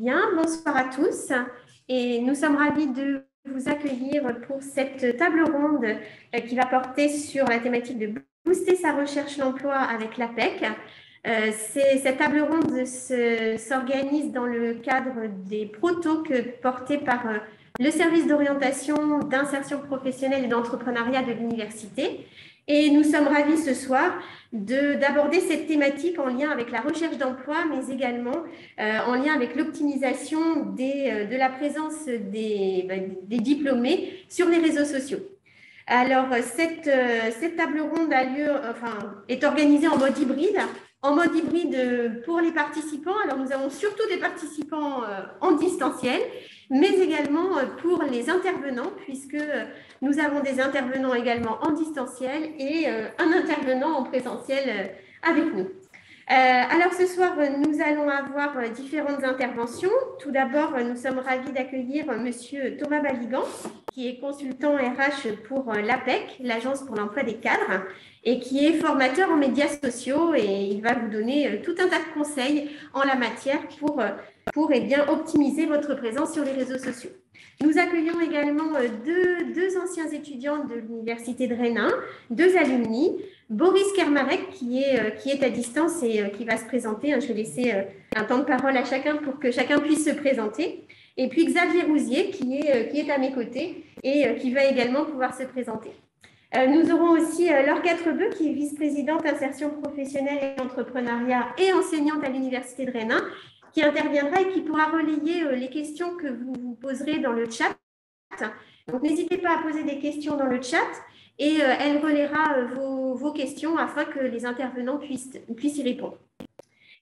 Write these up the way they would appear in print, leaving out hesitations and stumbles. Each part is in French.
Bien, bonsoir à tous et nous sommes ravis de vous accueillir pour cette table ronde qui va porter sur la thématique de booster sa recherche d'emploi avec l'APEC. Cette table ronde s'organise dans le cadre des protos portés par le service d'orientation, d'insertion professionnelle et d'entrepreneuriat de l'université. Et nous sommes ravis ce soir d'aborder cette thématique en lien avec la recherche d'emploi, mais également en lien avec l'optimisation de la présence des diplômés sur les réseaux sociaux. Alors, cette table ronde est organisée en mode hybride. En mode hybride pour les participants. Alors, nous avons surtout des participants en distanciel, mais également pour les intervenants, puisque nous avons des intervenants également en distanciel et un intervenant en présentiel avec nous. Alors ce soir, nous allons avoir différentes interventions. Tout d'abord, nous sommes ravis d'accueillir Monsieur Thomas Baligan, qui est consultant RH pour l'APEC, l'Agence pour l'emploi des cadres, et qui est formateur en médias sociaux, et il va vous donner tout un tas de conseils en la matière pour optimiser votre présence sur les réseaux sociaux. Nous accueillons également deux anciens étudiants de l'Université de Rennes, deux alumni, Boris Kermarek qui est à distance et qui va se présenter. Je vais laisser un temps de parole à chacun pour que chacun puisse se présenter. Et puis Xavier Rousier qui est à mes côtés et qui va également pouvoir se présenter. Nous aurons aussi Laure Quatrebeu qui est vice-présidente insertion professionnelle et entrepreneuriat et enseignante à l'Université de Rennes, qui interviendra et qui pourra relayer les questions que vous vous poserez dans le chat. Donc, n'hésitez pas à poser des questions dans le chat et elle relaiera vos questions afin que les intervenants puissent y répondre.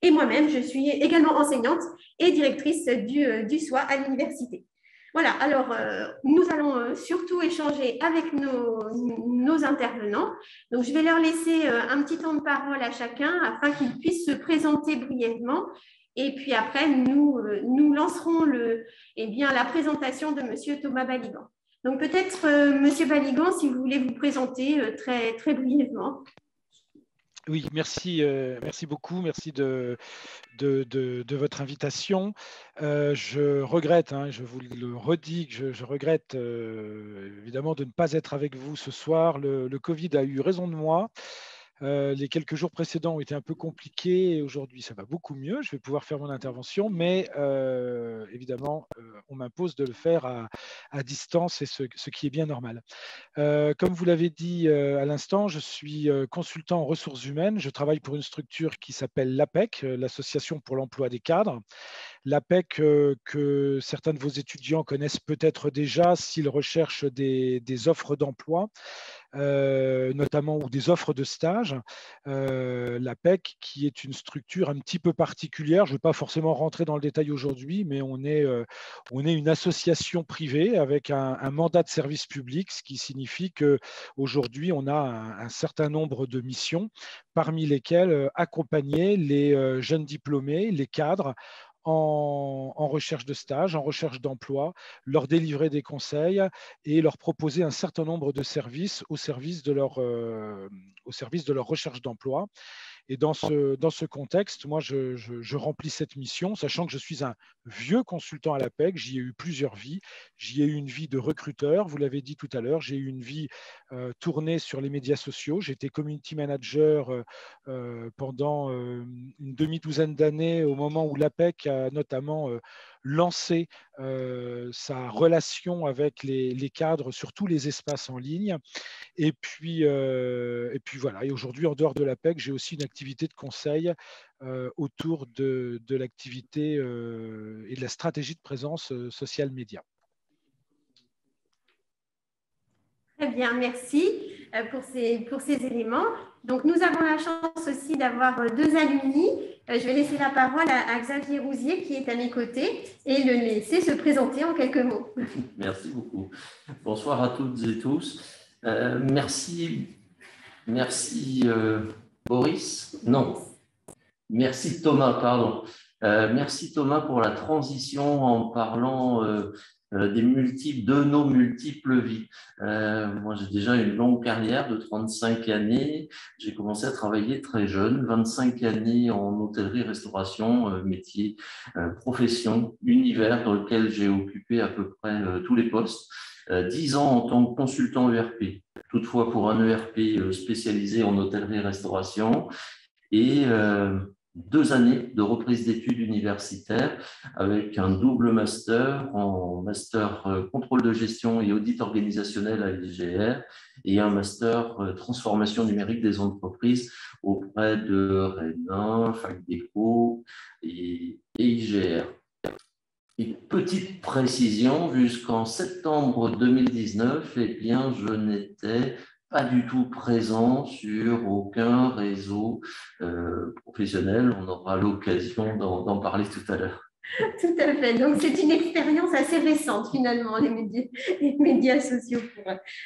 Et moi-même, je suis également enseignante et directrice du SOA à l'université. Voilà, alors nous allons surtout échanger avec nos intervenants. Donc, je vais leur laisser un petit temps de parole à chacun afin qu'ils puissent se présenter brièvement. Et puis après, nous lancerons la présentation de M. Thomas Baligan. Donc peut-être, M. Baligan, si vous voulez vous présenter très, très brièvement. Oui, merci beaucoup, merci de votre invitation. Je regrette, je vous le redis, que je regrette évidemment de ne pas être avec vous ce soir. Le Covid a eu raison de moi. Les quelques jours précédents ont été un peu compliqués et aujourd'hui ça va beaucoup mieux. Je vais pouvoir faire mon intervention, mais évidemment, on m'impose de le faire à distance et ce qui est bien normal. Comme vous l'avez dit à l'instant, je suis consultant en ressources humaines. Je travaille pour une structure qui s'appelle l'APEC, l'Association pour l'emploi des cadres. L'APEC que certains de vos étudiants connaissent peut-être déjà s'ils recherchent des offres d'emploi. Notamment ou des offres de stage. L'APEC, qui est une structure un petit peu particulière, je ne vais pas forcément rentrer dans le détail aujourd'hui, mais on est une association privée avec un mandat de service public, ce qui signifie qu'aujourd'hui, on a un certain nombre de missions, parmi lesquelles accompagner les jeunes diplômés, les cadres, en recherche de stage, en recherche d'emploi, leur délivrer des conseils et leur proposer un certain nombre de services au service de leur recherche d'emploi. Et dans ce contexte, moi, je remplis cette mission, sachant que je suis un vieux consultant à l'APEC. J'y ai eu plusieurs vies. J'y ai eu une vie de recruteur, vous l'avez dit tout à l'heure. J'ai eu une vie tournée sur les médias sociaux. J'étais community manager pendant une demi-douzaine d'années, au moment où l'APEC a notamment lancé sa relation avec les cadres sur tous les espaces en ligne. Et puis voilà. Et aujourd'hui, en dehors de l'APEC, j'ai aussi une activité de conseil autour de l'activité et de la stratégie de présence social média. Très bien, merci pour ces éléments. Donc, nous avons la chance aussi d'avoir deux alumni. Je vais laisser la parole à Xavier Rousier qui est à mes côtés et le laisser se présenter en quelques mots. Merci beaucoup. Bonsoir à toutes et tous. Merci Boris. Non, merci Thomas, pardon. Merci Thomas pour la transition en parlant de nos multiples vies. Moi, j'ai déjà une longue carrière de 35 années. J'ai commencé à travailler très jeune, 25 années en hôtellerie-restauration, métier, profession, univers dans lequel j'ai occupé à peu près tous les postes. 10 ans en tant que consultant ERP, toutefois pour un ERP spécialisé en hôtellerie-restauration, et 2 années de reprise d'études universitaires avec un double master en master contrôle de gestion et audit organisationnel à l'IGR et un master transformation numérique des entreprises auprès de Rennes, Fac d'Éco et IGR. Et petite précision, jusqu'en septembre 2019, eh bien, je n'étais pas du tout présent sur aucun réseau professionnel. On aura l'occasion d'en parler tout à l'heure. Tout à fait. Donc, c'est une expérience assez récente, finalement, les médias sociaux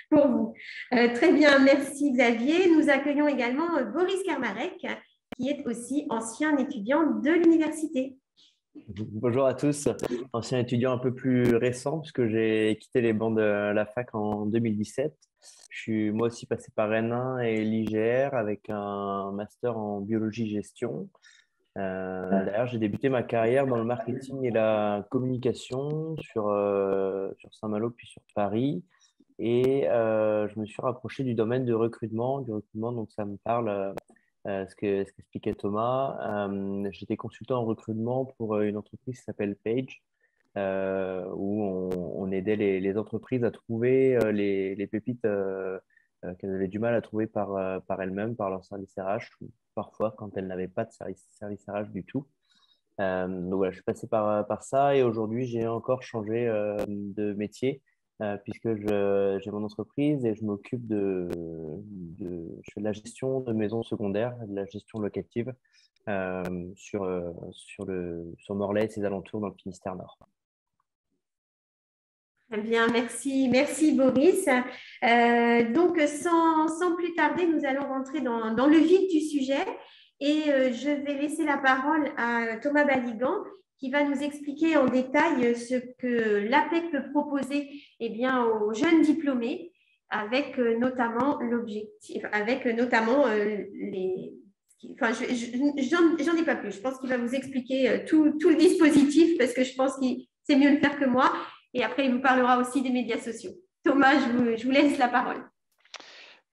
pour vous. Très bien, merci Xavier. Nous accueillons également Boris Karmarek, qui est aussi ancien étudiant de l'université. Bonjour à tous, ancien étudiant un peu plus récent puisque j'ai quitté les bancs de la fac en 2017. Je suis moi aussi passé par Rennes 1 et l'IGR avec un master en biologie-gestion. D'ailleurs, j'ai débuté ma carrière dans le marketing et la communication sur Saint-Malo puis sur Paris. Et je me suis rapproché du domaine du recrutement, donc ça me parle. Ce qu'expliquait Thomas. J'étais consultant en recrutement pour une entreprise qui s'appelle Page, où on aidait les entreprises à trouver les pépites qu'elles avaient du mal à trouver par elles-mêmes, par leur service RH, ou parfois quand elles n'avaient pas de service RH du tout. Donc voilà, je suis passé par ça et aujourd'hui, j'ai encore changé de métier. Puisque j'ai mon entreprise et je m'occupe je fais de la gestion de maisons secondaires, de la gestion locative sur Morlaix et ses alentours dans le Finistère Nord. Très bien, merci Boris. Donc, sans plus tarder, nous allons rentrer dans le vif du sujet et je vais laisser la parole à Thomas Baligan, qui va nous expliquer en détail ce que l'APEC peut proposer aux jeunes diplômés, avec notamment l'objectif, les… Enfin, j'en ai pas plus. Je pense qu'il va vous expliquer tout le dispositif parce que je pense que c'est mieux le faire que moi. Et après, il vous parlera aussi des médias sociaux. Thomas, je vous laisse la parole.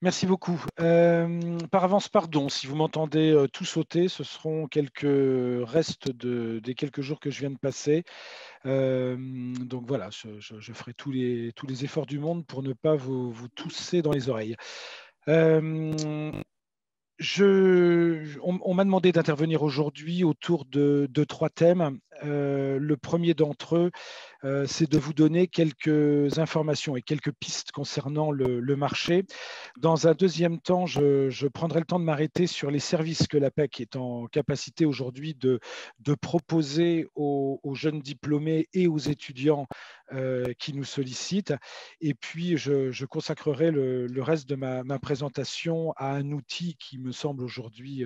Merci beaucoup. Par avance, pardon, si vous m'entendez tout sauter, ce seront quelques restes des quelques jours que je viens de passer. Donc voilà, je ferai tous les efforts du monde pour ne pas vous tousser dans les oreilles. On m'a demandé d'intervenir aujourd'hui autour de 3 thèmes. Le premier d'entre eux, c'est de vous donner quelques informations et quelques pistes concernant le marché. Dans un deuxième temps, je prendrai le temps de m'arrêter sur les services que l'APEC est en capacité aujourd'hui de proposer aux jeunes diplômés et aux étudiants qui nous sollicitent. Et puis, je consacrerai le reste de ma présentation à un outil qui me semble aujourd'hui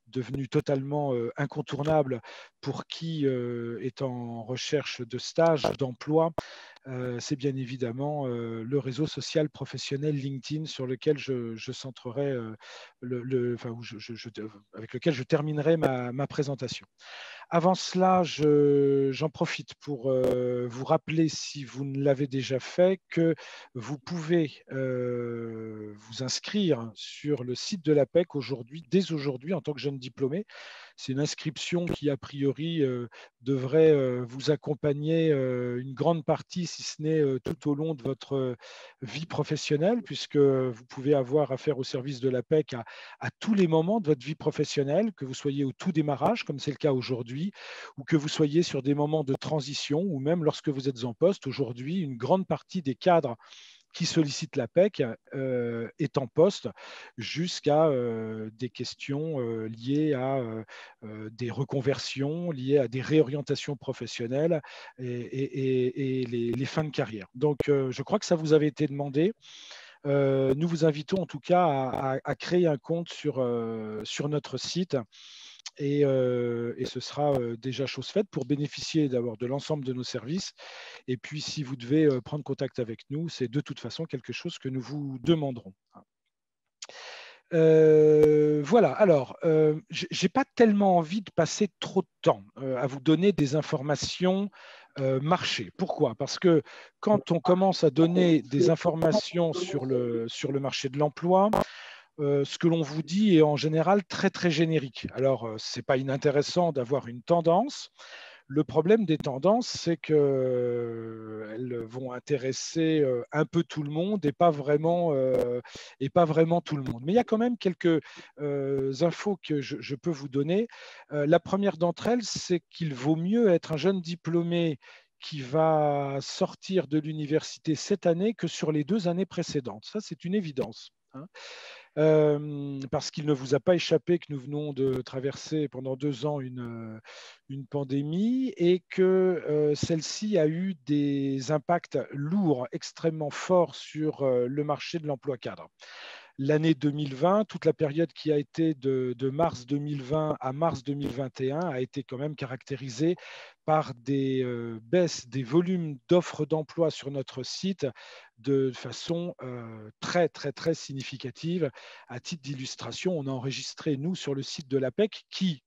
devenu totalement incontournable pour qui est en recherche de stage, d'emploi. C'est bien évidemment le réseau social professionnel LinkedIn sur lequel je centrerai, avec lequel je terminerai ma présentation. Avant cela, j'en profite pour vous rappeler, si vous ne l'avez déjà fait, que vous pouvez vous inscrire sur le site de l'APEC dès aujourd'hui, en tant que jeune diplômé. C'est une inscription qui, a priori, devrait vous accompagner une grande partie, si ce n'est tout au long de votre vie professionnelle, puisque vous pouvez avoir affaire au service de l'APEC à tous les moments de votre vie professionnelle, que vous soyez au tout démarrage, comme c'est le cas aujourd'hui, ou que vous soyez sur des moments de transition, ou même lorsque vous êtes en poste. Aujourd'hui, une grande partie des cadres qui sollicitent l'APEC est en poste, jusqu'à des questions liées à des reconversions, liées à des réorientations professionnelles et les fins de carrière. Donc, je crois que ça vous avait été demandé. Nous vous invitons en tout cas à créer un compte sur notre site et ce sera déjà chose faite pour bénéficier d'abord de l'ensemble de nos services. Et puis, si vous devez prendre contact avec nous, c'est de toute façon quelque chose que nous vous demanderons. Voilà, alors, je n'ai pas tellement envie de passer trop de temps à vous donner des informations marché. Pourquoi? Parce que quand on commence à donner des informations sur le marché de l'emploi, ce que l'on vous dit est en général très, très générique. Alors, ce n'est pas inintéressant d'avoir une tendance. Le problème des tendances, c'est qu'elles vont intéresser un peu tout le monde et pas vraiment tout le monde. Mais il y a quand même quelques infos que je peux vous donner. La première d'entre elles, c'est qu'il vaut mieux être un jeune diplômé qui va sortir de l'université cette année que sur les 2 années précédentes. Ça, c'est une évidence, hein. Parce qu'il ne vous a pas échappé que nous venons de traverser pendant 2 ans une pandémie et que celle-ci a eu des impacts lourds, extrêmement forts sur le marché de l'emploi cadre. L'année 2020, toute la période qui a été de mars 2020 à mars 2021 a été quand même caractérisée par des baisses des volumes d'offres d'emploi sur notre site de façon très, très, très significative. À titre d'illustration, on a enregistré, nous, sur le site de l'APEC, qui,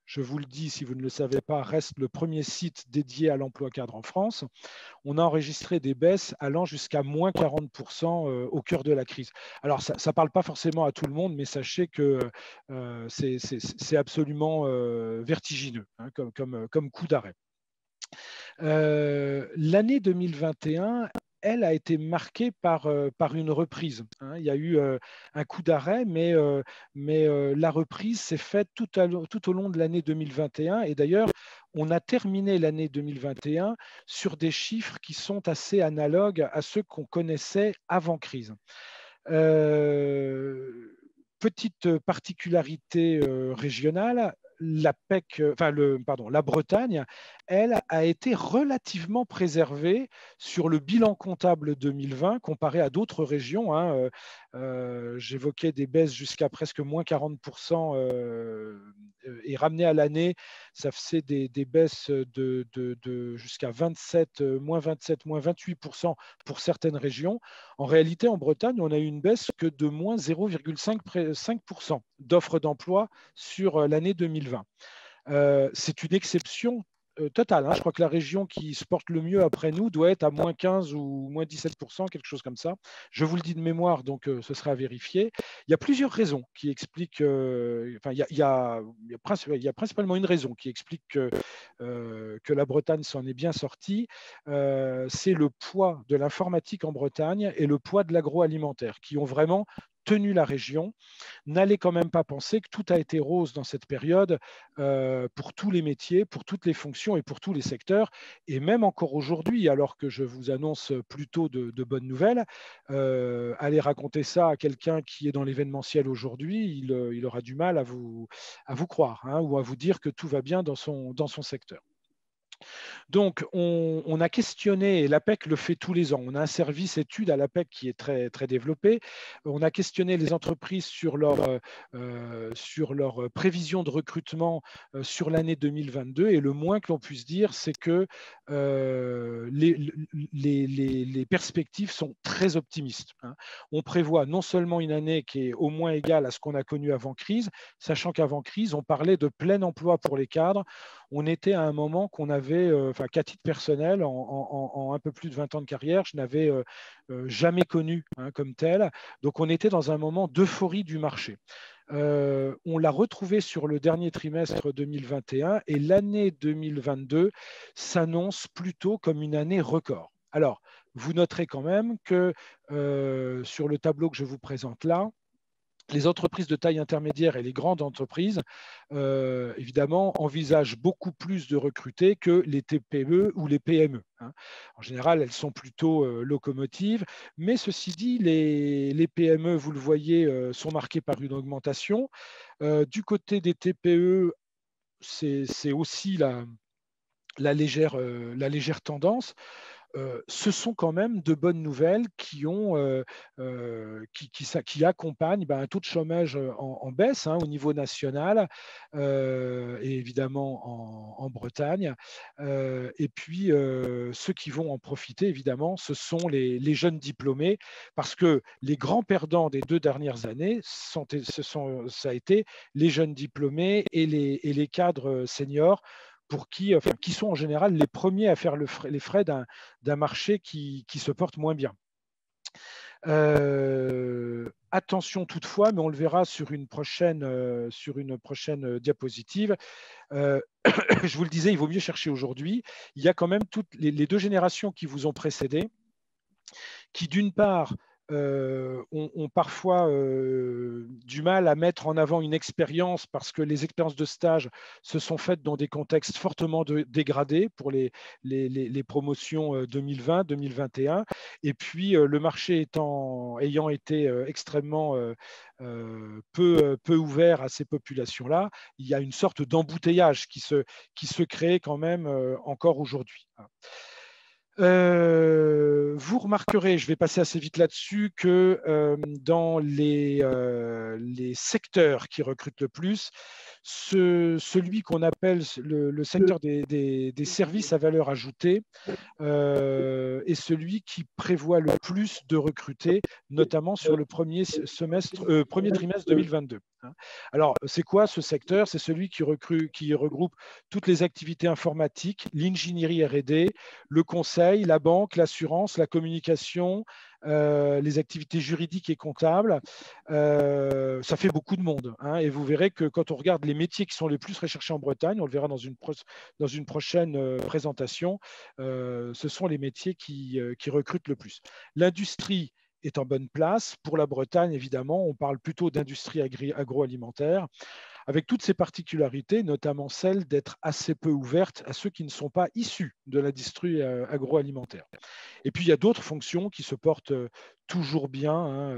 je vous le dis si vous ne le savez pas, reste le premier site dédié à l'emploi cadre en France. On a enregistré des baisses allant jusqu'à moins 40% au cœur de la crise. Alors, ça ne parle pas forcément à tout le monde, mais sachez que c'est absolument vertigineux, hein, comme coup d'arrêt. L'année 2021, elle a été marquée par une reprise, hein. Il y a eu un coup d'arrêt, mais la reprise s'est faite tout au long de l'année 2021. Et d'ailleurs, on a terminé l'année 2021 sur des chiffres qui sont assez analogues à ceux qu'on connaissait avant crise. Petite particularité régionale, la Bretagne, elle, a été relativement préservée sur le bilan comptable 2020 comparé à d'autres régions, hein. J'évoquais des baisses jusqu'à presque moins 40% et ramenées à l'année, ça faisait des baisses jusqu'à moins 27, moins 28% pour certaines régions. En réalité, en Bretagne, on a eu une baisse que de moins 0,5% d'offres d'emploi sur l'année 2020. C'est une exception totale, hein. Je crois que la région qui se porte le mieux après nous doit être à moins 15 ou moins 17%, quelque chose comme ça. Je vous le dis de mémoire, donc ce sera à vérifier. Il y a plusieurs raisons qui expliquent, il y a principalement une raison qui explique que la Bretagne s'en est bien sortie. C'est le poids de l'informatique en Bretagne et le poids de l'agroalimentaire qui ont vraiment tenu la région. N'allez quand même pas penser que tout a été rose dans cette période pour tous les métiers, pour toutes les fonctions et pour tous les secteurs. Et même encore aujourd'hui, alors que je vous annonce plutôt de bonnes nouvelles, allez raconter ça à quelqu'un qui est dans l'événementiel aujourd'hui, il aura du mal à vous croire, hein, ou à vous dire que tout va bien dans son secteur. Donc, on a questionné, et l'APEC le fait tous les ans, on a un service études à l'APEC qui est très, très développé. On a questionné les entreprises sur leur prévision de recrutement sur l'année 2022, et le moins que l'on puisse dire, c'est que les perspectives sont très optimistes, hein. On prévoit non seulement une année qui est au moins égale à ce qu'on a connu avant crise, sachant qu'avant crise, on parlait de plein emploi pour les cadres. On était à un moment qu'on avait, qu'à titre personnel, en un peu plus de 20 ans de carrière, je n'avais jamais connu, hein, comme tel. Donc, on était dans un moment d'euphorie du marché. On l'a retrouvé sur le dernier trimestre 2021 et l'année 2022 s'annonce plutôt comme une année record. Alors, vous noterez quand même que sur le tableau que je vous présente là, les entreprises de taille intermédiaire et les grandes entreprises, évidemment, envisagent beaucoup plus de recruter que les TPE ou les PME, hein. En général, elles sont plutôt locomotives. Mais ceci dit, les PME, vous le voyez, sont marquées par une augmentation. Du côté des TPE, c'est aussi la légère tendance. ce sont quand même de bonnes nouvelles qui accompagnent un taux de chômage en baisse au niveau national et évidemment en Bretagne. Et puis, ceux qui vont en profiter, évidemment, ce sont les jeunes diplômés, parce que les grands perdants des 2 dernières années, ça a été les jeunes diplômés et les cadres seniors, qui sont en général les premiers à faire les frais d'un marché qui se porte moins bien. Attention toutefois, mais on le verra sur une prochaine diapositive, je vous le disais, il vaut mieux chercher aujourd'hui. Il y a quand même toutes les 2 générations qui vous ont précédé, qui d'une part ont parfois du mal à mettre en avant une expérience, parce que les expériences de stage se sont faites dans des contextes fortement dégradés pour les promotions 2020-2021. Et puis, le marché ayant été extrêmement peu ouvert à ces populations-là, il y a une sorte d'embouteillage qui se crée quand même encore aujourd'hui. Vous remarquerez, je vais passer assez vite là-dessus, que dans les secteurs qui recrutent le plus, celui qu'on appelle le secteur des services à valeur ajoutée est celui qui prévoit le plus de recruter, notamment sur le premier trimestre 2022. Alors, c'est quoi ce secteur? C'est celui qui regroupe toutes les activités informatiques, l'ingénierie R&D, le conseil, la banque, l'assurance, la communication, les activités juridiques et comptables. Ça fait beaucoup de monde. Et vous verrez que quand on regarde les métiers qui sont les plus recherchés en Bretagne, on le verra dans une prochaine présentation, ce sont les métiers qui recrutent le plus. L'industrie est en bonne place. Pour la Bretagne, évidemment, on parle plutôt d'industrie agroalimentaire, avec toutes ses particularités, notamment celle d'être assez peu ouverte à ceux qui ne sont pas issus de l'industrie agroalimentaire. Et puis, il y a d'autres fonctions qui se portent toujours bien.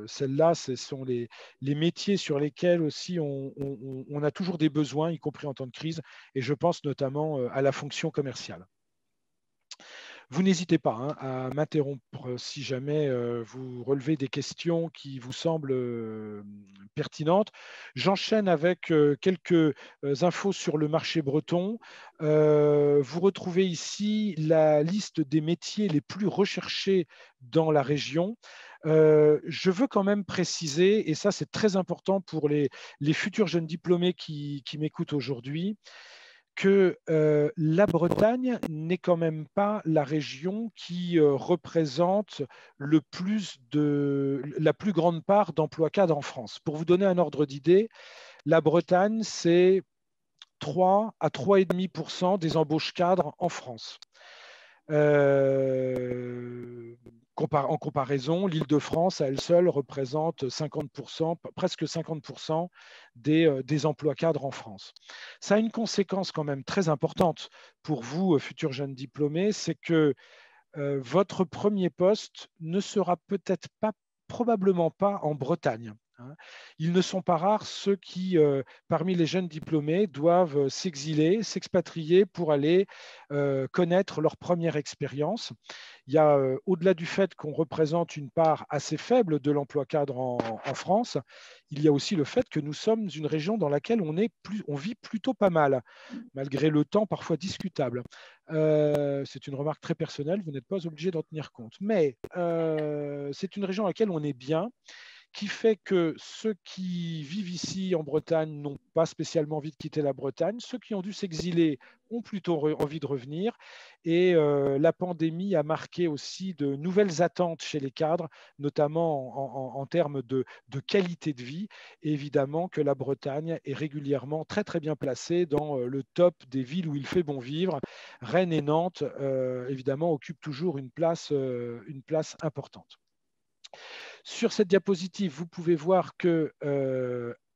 Celles-là, ce sont les métiers sur lesquels aussi on a toujours des besoins, y compris en temps de crise, et je pense notamment à la fonction commerciale. Vous n'hésitez pas à m'interrompre si jamais vous relevez des questions qui vous semblent pertinentes. J'enchaîne avec quelques infos sur le marché breton. Vous retrouvez ici la liste des métiers les plus recherchés dans la région. Je veux quand même préciser, et ça c'est très important pour les futurs jeunes diplômés qui m'écoutent aujourd'hui, que la Bretagne n'est quand même pas la région qui représente la plus grande part d'emplois cadres en France. Pour vous donner un ordre d'idée, la Bretagne, c'est 3 à 3,5% des embauches cadres en France. En comparaison, l'Île-de-France, à elle seule, représente 50%, presque 50% des emplois cadres en France. Ça a une conséquence quand même très importante pour vous, futurs jeunes diplômés, c'est que votre premier poste ne sera peut-être pas, probablement pas en Bretagne. Ils ne sont pas rares ceux qui, parmi les jeunes diplômés, doivent s'exiler, s'expatrier pour aller connaître leur première expérience. Il y a, au-delà du fait qu'on représente une part assez faible de l'emploi cadre en France, il y a aussi le fait que nous sommes une région dans laquelle on vit plutôt pas mal, malgré le temps parfois discutable. C'est une remarque très personnelle, vous n'êtes pas obligé d'en tenir compte. Mais c'est une région dans laquelle on est bien, qui fait que ceux qui vivent ici en Bretagne n'ont pas spécialement envie de quitter la Bretagne. Ceux qui ont dû s'exiler ont plutôt envie de revenir. Et la pandémie a marqué aussi de nouvelles attentes chez les cadres, notamment en termes de qualité de vie. Et évidemment que la Bretagne est régulièrement très très bien placée dans le top des villes où il fait bon vivre. Rennes et Nantes, évidemment, occupent toujours une place importante. Sur cette diapositive, vous pouvez voir que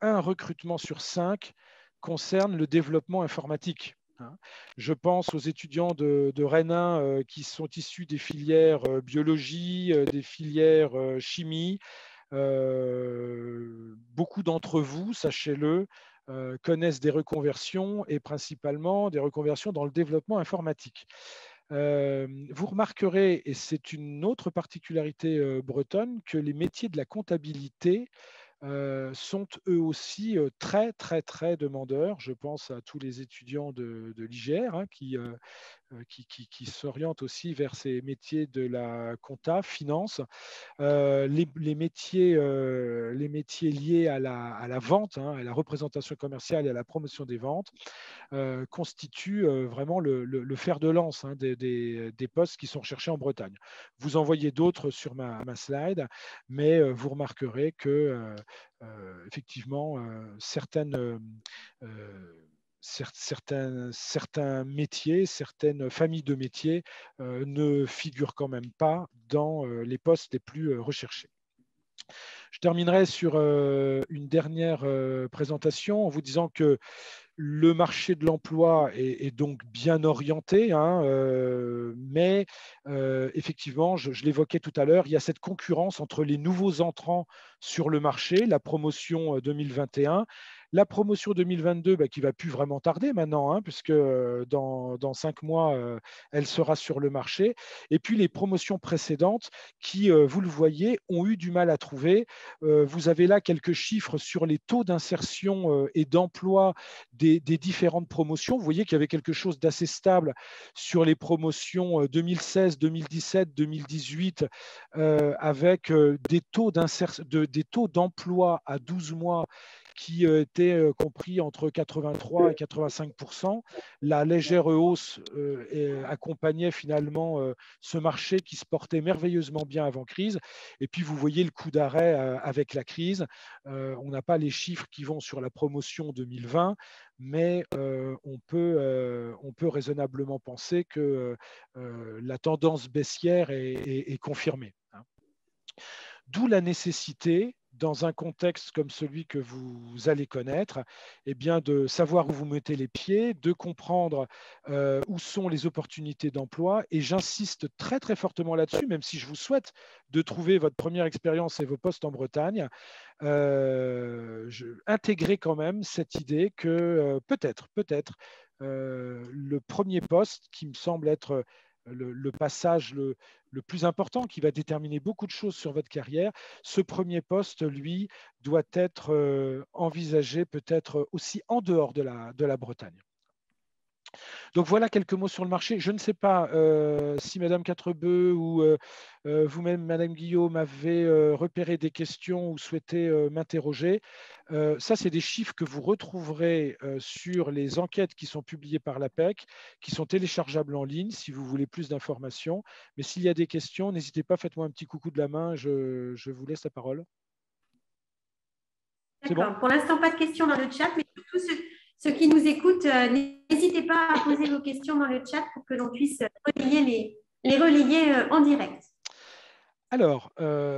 un recrutement sur 5 concerne le développement informatique. Je pense aux étudiants de Rennes 1 qui sont issus des filières biologie, des filières chimie. Beaucoup d'entre vous, sachez-le, connaissent des reconversions, et principalement des reconversions dans le développement informatique. Vous remarquerez, et c'est une autre particularité bretonne, que les métiers de la comptabilité sont eux aussi très, très, très demandeurs. Je pense à tous les étudiants de l'IGR qui s'orientent aussi vers ces métiers de la compta, finance. Les métiers liés à la vente, à la représentation commerciale et à la promotion des ventes constituent vraiment le fer de lance des postes qui sont recherchés en Bretagne. Vous en voyez d'autres sur ma slide, mais vous remarquerez que effectivement, certains métiers, certaines familles de métiers ne figurent quand même pas dans les postes les plus recherchés. Je terminerai sur une dernière présentation en vous disant que le marché de l'emploi est donc bien orienté, mais effectivement, je l'évoquais tout à l'heure, il y a cette concurrence entre les nouveaux entrants sur le marché, la promotion 2021, la promotion 2022 qui va plus vraiment tarder maintenant, puisque dans 5 mois, elle sera sur le marché, et puis les promotions précédentes qui, vous le voyez, ont eu du mal à trouver. Vous avez là quelques chiffres sur les taux d'insertion et d'emploi des différentes promotions. Vous voyez qu'il y avait quelque chose d'assez stable sur les promotions 2016, 2017, 2018, avec des taux d'emploi à 12 mois qui étaient compris entre 83 et 85%. La légère hausse accompagnait finalement ce marché qui se portait merveilleusement bien avant crise. Et puis, vous voyez le coup d'arrêt avec la crise. On n'a pas les chiffres qui vont sur la promotion 2020, mais on peut raisonnablement penser que la tendance baissière est confirmée. D'où la nécessité, dans un contexte comme celui que vous allez connaître, de savoir où vous mettez les pieds, de comprendre où sont les opportunités d'emploi. Et j'insiste très, très fortement là-dessus, même si je vous souhaite de trouver votre première expérience et vos postes en Bretagne, intégrer quand même cette idée que peut-être, le premier poste qui me semble être le passage le plus important qui va déterminer beaucoup de choses sur votre carrière, ce premier poste, lui, doit être envisagé peut-être aussi en dehors de la Bretagne. Donc voilà quelques mots sur le marché. Je ne sais pas si Madame Quatrebeu ou vous-même, Madame Guillaume, avez repéré des questions ou souhaitez m'interroger. Ça, c'est des chiffres que vous retrouverez sur les enquêtes qui sont publiées par l'APEC, qui sont téléchargeables en ligne si vous voulez plus d'informations. Mais s'il y a des questions, n'hésitez pas, faites-moi un petit coucou de la main, je vous laisse la parole. D'accord. Bon, pour l'instant, pas de questions dans le chat, mais surtout ceux qui nous écoutent, n'hésitez pas à poser vos questions dans le chat pour que l'on puisse les relayer en direct. Alors,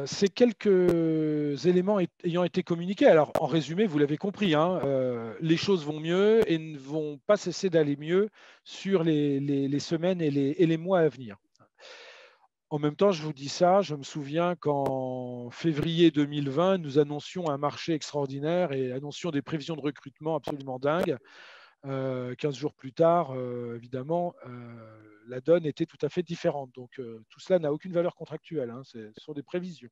ces quelques éléments ayant été communiqués, alors en résumé, vous l'avez compris, les choses vont mieux et ne vont pas cesser d'aller mieux sur les semaines et les mois à venir. En même temps, je vous dis ça, je me souviens qu'en février 2020, nous annoncions un marché extraordinaire et annoncions des prévisions de recrutement absolument dingues. 15 jours plus tard, évidemment, la donne était tout à fait différente. Donc, tout cela n'a aucune valeur contractuelle. Ce sont des prévisions.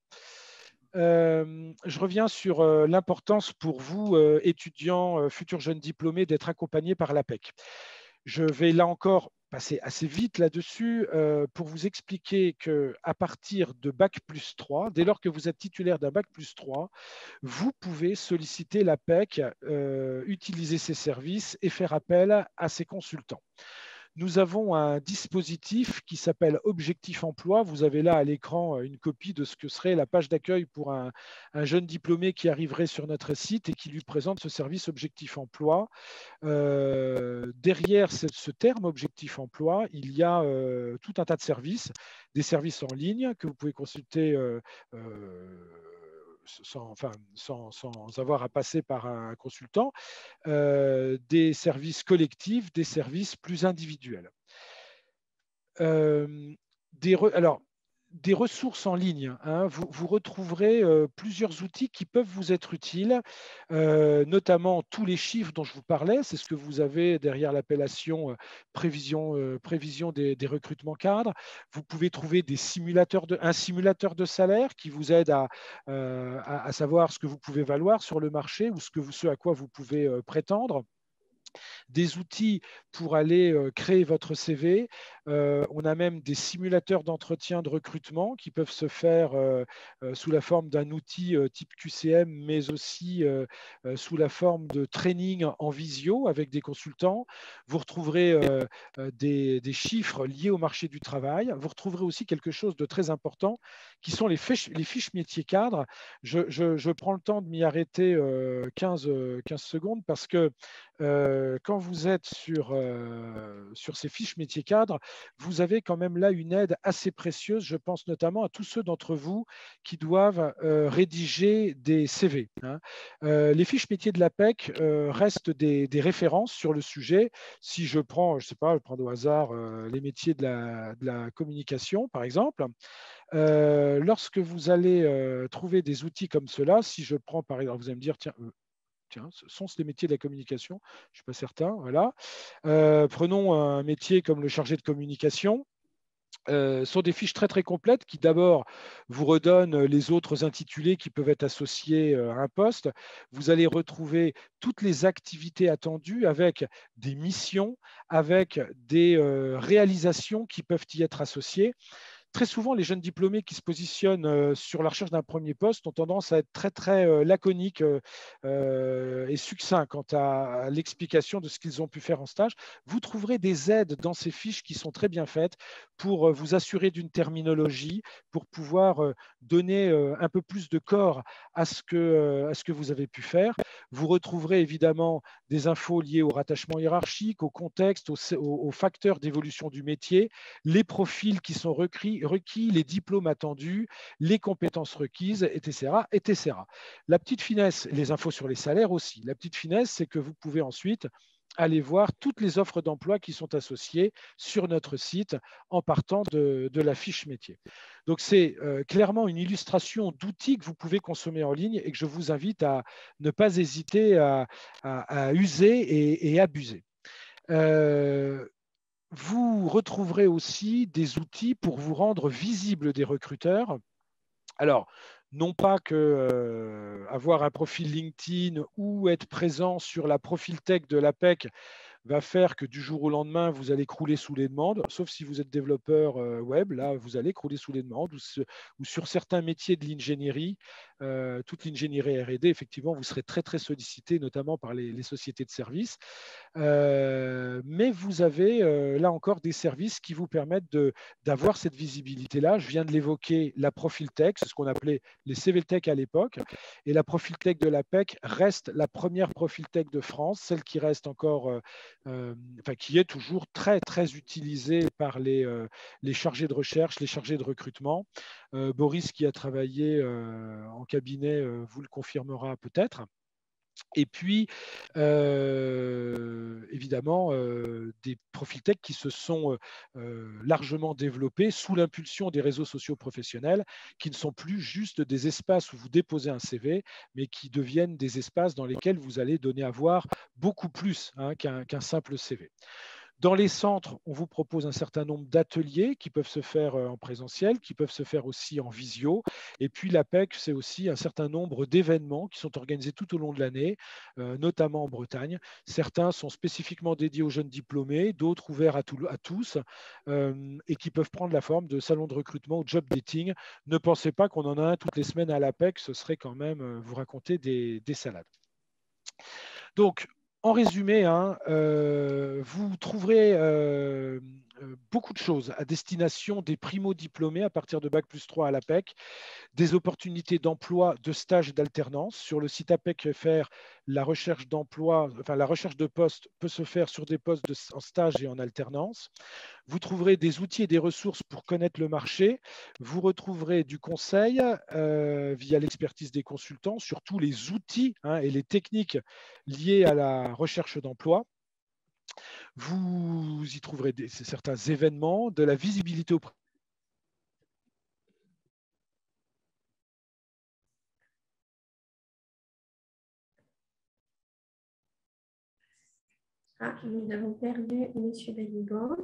Je reviens sur l'importance pour vous, étudiants, futurs jeunes diplômés, d'être accompagnés par l'APEC. Je vais là encore passer assez vite là-dessus pour vous expliquer qu'à partir de Bac+3, dès lors que vous êtes titulaire d'un Bac+3, vous pouvez solliciter l'APEC, utiliser ses services et faire appel à ses consultants. Nous avons un dispositif qui s'appelle Objectif Emploi. Vous avez là à l'écran une copie de ce que serait la page d'accueil pour un jeune diplômé qui arriverait sur notre site et qui lui présente ce service Objectif Emploi. Derrière ce terme Objectif Emploi, il y a tout un tas de services, des services en ligne que vous pouvez consulter sans avoir à passer par un consultant, des services collectifs, des services plus individuels. Alors, des ressources en ligne, hein. Vous retrouverez plusieurs outils qui peuvent vous être utiles, notamment tous les chiffres dont je vous parlais. C'est ce que vous avez derrière l'appellation prévision des recrutements cadres. Vous pouvez trouver un simulateur de salaire qui vous aide à savoir ce que vous pouvez valoir sur le marché ou ce à quoi vous pouvez prétendre. Des outils pour aller créer votre CV. On a même des simulateurs d'entretien de recrutement qui peuvent se faire sous la forme d'un outil type QCM, mais aussi sous la forme de training en visio avec des consultants. Vous retrouverez des chiffres liés au marché du travail. Vous retrouverez aussi quelque chose de très important qui sont les fiches métiers cadres. Je prends le temps de m'y arrêter 15 secondes parce que quand vous êtes sur ces fiches métiers cadres, vous avez quand même là une aide assez précieuse. Je pense notamment à tous ceux d'entre vous qui doivent rédiger des CV, hein. Les fiches métiers de l'APEC restent des références sur le sujet. Si je prends, je sais pas, je prends au hasard les métiers de la communication, par exemple. Lorsque vous allez trouver des outils comme cela, si je prends par exemple, vous allez me dire, tiens, sont-ce les métiers de la communication? Je ne suis pas certain. Voilà. Prenons un métier comme le chargé de communication. Sont des fiches très très complètes qui d'abord vous redonnent les autres intitulés qui peuvent être associés à un poste. Vous allez retrouver toutes les activités attendues avec des missions, avec des réalisations qui peuvent y être associées. Très souvent, les jeunes diplômés qui se positionnent sur la recherche d'un premier poste ont tendance à être très, très laconiques et succincts quant à l'explication de ce qu'ils ont pu faire en stage. Vous trouverez des aides dans ces fiches qui sont très bien faites pour vous assurer d'une terminologie, pour pouvoir donner un peu plus de corps à ce que vous avez pu faire. Vous retrouverez évidemment des infos liées au rattachement hiérarchique, au contexte, aux facteurs d'évolution du métier, les profils qui sont requis, les diplômes attendus, les compétences requises, etc., etc. La petite finesse, les infos sur les salaires aussi. La petite finesse, c'est que vous pouvez ensuite aller voir toutes les offres d'emploi qui sont associées sur notre site en partant de la fiche métier. Donc, c'est clairement une illustration d'outils que vous pouvez consommer en ligne et que je vous invite à ne pas hésiter à user et abuser. Vous retrouverez aussi des outils pour vous rendre visible des recruteurs. Alors, non pas que avoir un profil LinkedIn ou être présent sur la profil tech de l'APEC va faire que du jour au lendemain, vous allez crouler sous les demandes, sauf si vous êtes développeur web, là, vous allez crouler sous les demandes, ou sur certains métiers de l'ingénierie, toute l'ingénierie R&D, effectivement, vous serez très, très sollicité, notamment par les sociétés de services. Mais vous avez là encore des services qui vous permettent d'avoir cette visibilité-là. Je viens de l'évoquer, la Profil Tech, c'est ce qu'on appelait les CV Tech à l'époque. Et la Profil Tech de l'APEC reste la première Profil Tech de France, celle qui reste encore, qui est toujours très, très utilisée par les chargés de recherche, les chargés de recrutement. Boris, qui a travaillé en cabinet, vous le confirmera peut-être. Et puis, évidemment, des profils tech qui se sont largement développés sous l'impulsion des réseaux sociaux professionnels, qui ne sont plus juste des espaces où vous déposez un CV, mais qui deviennent des espaces dans lesquels vous allez donner à voir beaucoup plus qu'un simple CV. Dans les centres, on vous propose un certain nombre d'ateliers qui peuvent se faire en présentiel, qui peuvent se faire aussi en visio. Et puis l'APEC, c'est aussi un certain nombre d'événements qui sont organisés tout au long de l'année, notamment en Bretagne. Certains sont spécifiquement dédiés aux jeunes diplômés, d'autres ouverts à tous, et qui peuvent prendre la forme de salons de recrutement ou job dating. Ne pensez pas qu'on en a un toutes les semaines à l'APEC, ce serait quand même vous raconter des salades. Donc, en résumé, vous trouverez beaucoup de choses à destination des primo-diplômés à partir de Bac+3 à l'APEC, des opportunités d'emploi, de stage et d'alternance. Sur le site APEC.fr, la recherche d'emploi, la recherche de postes peut se faire sur des postes en stage et en alternance. Vous trouverez des outils et des ressources pour connaître le marché. Vous retrouverez du conseil via l'expertise des consultants sur tous les outils et les techniques liées à la recherche d'emploi. Vous y trouverez certains événements, de la visibilité auprès Ah, nous avons perdu M. Baliban.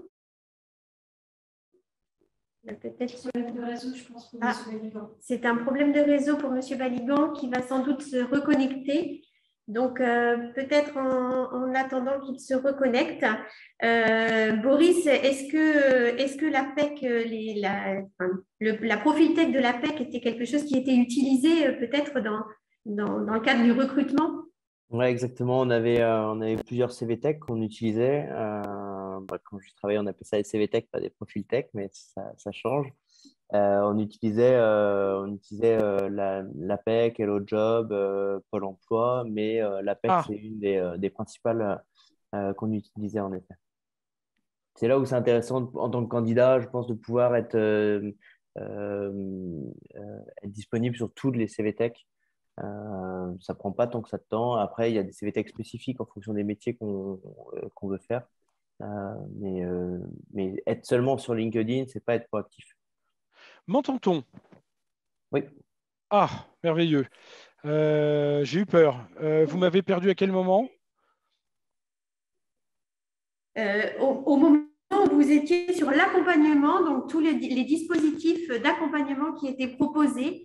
Peut-être problème de réseau, je pense, pour M. Baliban. C'est un problème de réseau pour M. Baliban qui va sans doute se reconnecter. Donc, peut-être en attendant qu'il se reconnecte, Boris, est-ce que l'APEC, la profil tech de l'APEC était quelque chose qui était utilisé peut-être dans le cadre du recrutement? Oui, exactement. On avait plusieurs CVTech qu'on utilisait. Quand je travaillais, on appelait ça des CVTech, pas des profils tech, mais ça change. On utilisait l'APEC, Hello Job, Pôle emploi, mais l'APEC, Ah, c'est une des principales qu'on utilisait en effet. C'est là où c'est intéressant en tant que candidat, je pense, de pouvoir être disponible sur toutes les CVTech. Ça prend pas tant que ça de temps. Après, il y a des CVTech spécifiques en fonction des métiers qu'on veut faire. Mais être seulement sur LinkedIn, c'est pas être proactif. m'entend-on? Oui. Ah, merveilleux. J'ai eu peur. Vous m'avez perdu à quel moment? Au moment où vous étiez sur l'accompagnement, donc tous les dispositifs d'accompagnement qui étaient proposés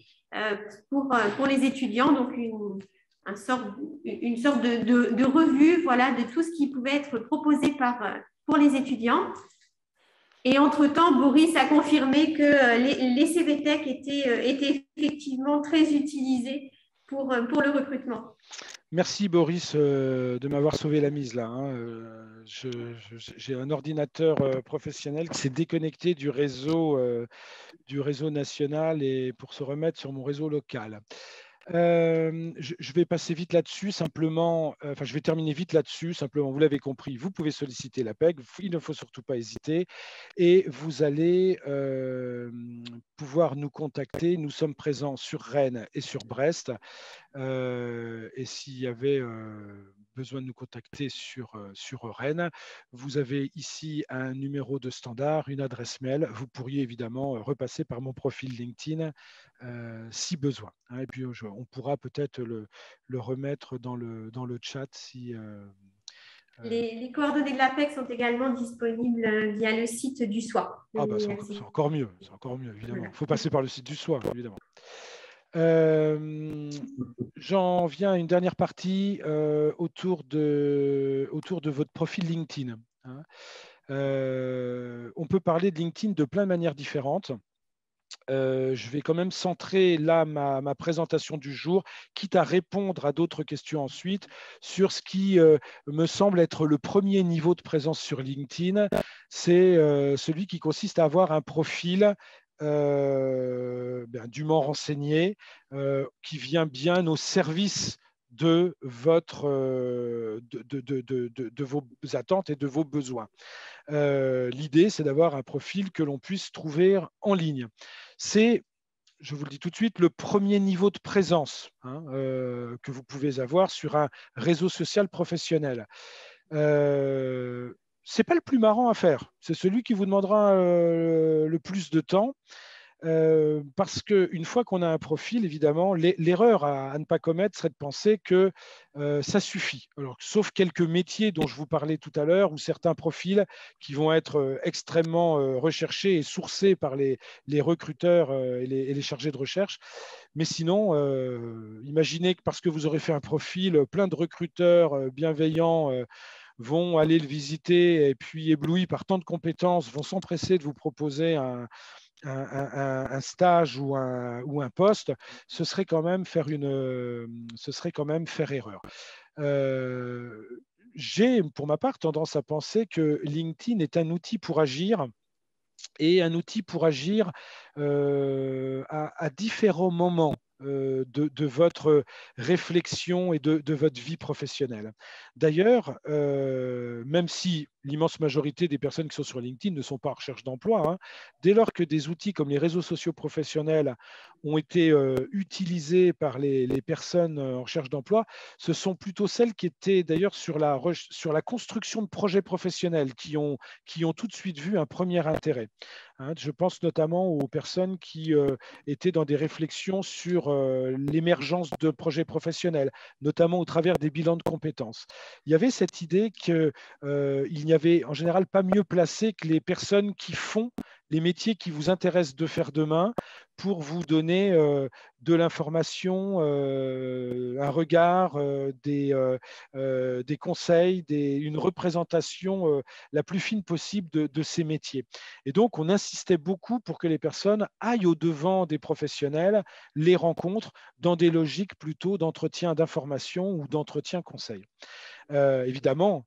pour les étudiants, donc une sorte de revue, voilà, de tout ce qui pouvait être proposé pour les étudiants. Et entre-temps, Boris a confirmé que les CVTech étaient effectivement très utilisés pour le recrutement. Merci Boris de m'avoir sauvé la mise là. J'ai un ordinateur professionnel qui s'est déconnecté du réseau national et pour se remettre sur mon réseau local. Je vais passer vite là-dessus, simplement, je vais terminer vite là-dessus, simplement, vous l'avez compris, vous pouvez solliciter l'APEC, il ne faut surtout pas hésiter, et vous allez pouvoir nous contacter, nous sommes présents sur Rennes et sur Brest, et s'il y avait besoin de nous contacter sur Rennes, vous avez ici un numéro de standard, une adresse mail. Vous pourriez évidemment repasser par mon profil LinkedIn si besoin. Hein, et puis on pourra peut-être le remettre dans le chat si. Les coordonnées de l'APEC sont également disponibles via le site du SOI. Ah bah c'est encore mieux, évidemment. Il faut passer par le site du SOI, évidemment. J'en viens à une dernière partie autour de votre profil LinkedIn. Hein. On peut parler de LinkedIn de plein de manières différentes. Je vais quand même centrer là ma présentation du jour, quitte à répondre à d'autres questions ensuite, sur ce qui me semble être le premier niveau de présence sur LinkedIn. C'est celui qui consiste à avoir un profil dûment renseigné, qui vient bien au service de vos attentes et de vos besoins. L'idée, c'est d'avoir un profil que l'on puisse trouver en ligne. C'est, je vous le dis tout de suite, le premier niveau de présence que vous pouvez avoir sur un réseau social professionnel. C'est pas le plus marrant à faire. C'est celui qui vous demandera le plus de temps. Parce qu'une fois qu'on a un profil, évidemment, l'erreur à ne pas commettre serait de penser que ça suffit. Alors, sauf quelques métiers dont je vous parlais tout à l'heure, ou certains profils qui vont être extrêmement recherchés et sourcés par les recruteurs et les chargés de recherche. Mais sinon, imaginez que parce que vous aurez fait un profil, plein de recruteurs bienveillants vont aller le visiter et puis éblouis par tant de compétences, vont s'empresser de vous proposer un stage ou un poste, ce serait quand même faire erreur. J'ai, pour ma part, tendance à penser que LinkedIn est un outil pour agir et un outil pour agir à différents moments de votre réflexion et de votre vie professionnelle. D'ailleurs, même si l'immense majorité des personnes qui sont sur LinkedIn ne sont pas en recherche d'emploi, hein. Dès lors que des outils comme les réseaux sociaux professionnels ont été utilisés par les personnes en recherche d'emploi, ce sont plutôt celles qui étaient d'ailleurs sur la construction de projets professionnels qui ont tout de suite vu un premier intérêt, hein. Je pense notamment aux personnes qui étaient dans des réflexions sur l'émergence de projets professionnels, notamment au travers des bilans de compétences. Il y avait cette idée qu'il n'y avait en général pas mieux placé que les personnes qui font les métiers qui vous intéressent de faire demain pour vous donner de l'information, un regard, des conseils, une représentation la plus fine possible de ces métiers. Et donc, on insistait beaucoup pour que les personnes aillent au-devant des professionnels, les rencontrent dans des logiques plutôt d'entretien d'information ou d'entretien conseil. Évidemment,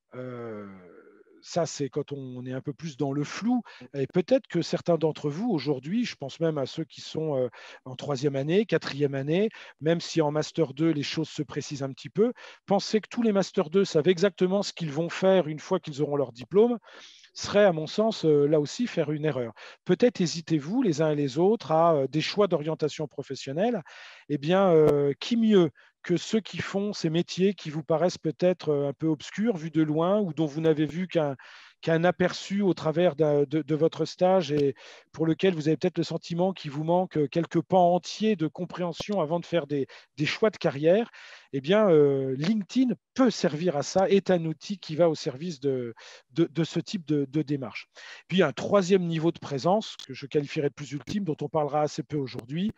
ça, c'est quand on est un peu plus dans le flou. Et peut-être que certains d'entre vous, aujourd'hui, je pense même à ceux qui sont en 3e année, 4e année, même si en Master 2, les choses se précisent un petit peu, penser que tous les Master 2 savent exactement ce qu'ils vont faire une fois qu'ils auront leur diplôme serait, à mon sens, là aussi, faire une erreur. Peut-être hésitez-vous, les uns et les autres, à des choix d'orientation professionnelle. Eh bien, qui mieux que ceux qui font ces métiers qui vous paraissent peut-être un peu obscurs vus de loin ou dont vous n'avez vu qu'un aperçu au travers de votre stage et pour lequel vous avez peut-être le sentiment qu'il vous manque quelques pans entiers de compréhension avant de faire des choix de carrière. Eh bien, LinkedIn peut servir à ça, est un outil qui va au service de ce type de démarche. Puis, un 3e niveau de présence que je qualifierais de plus ultime, dont on parlera assez peu aujourd'hui,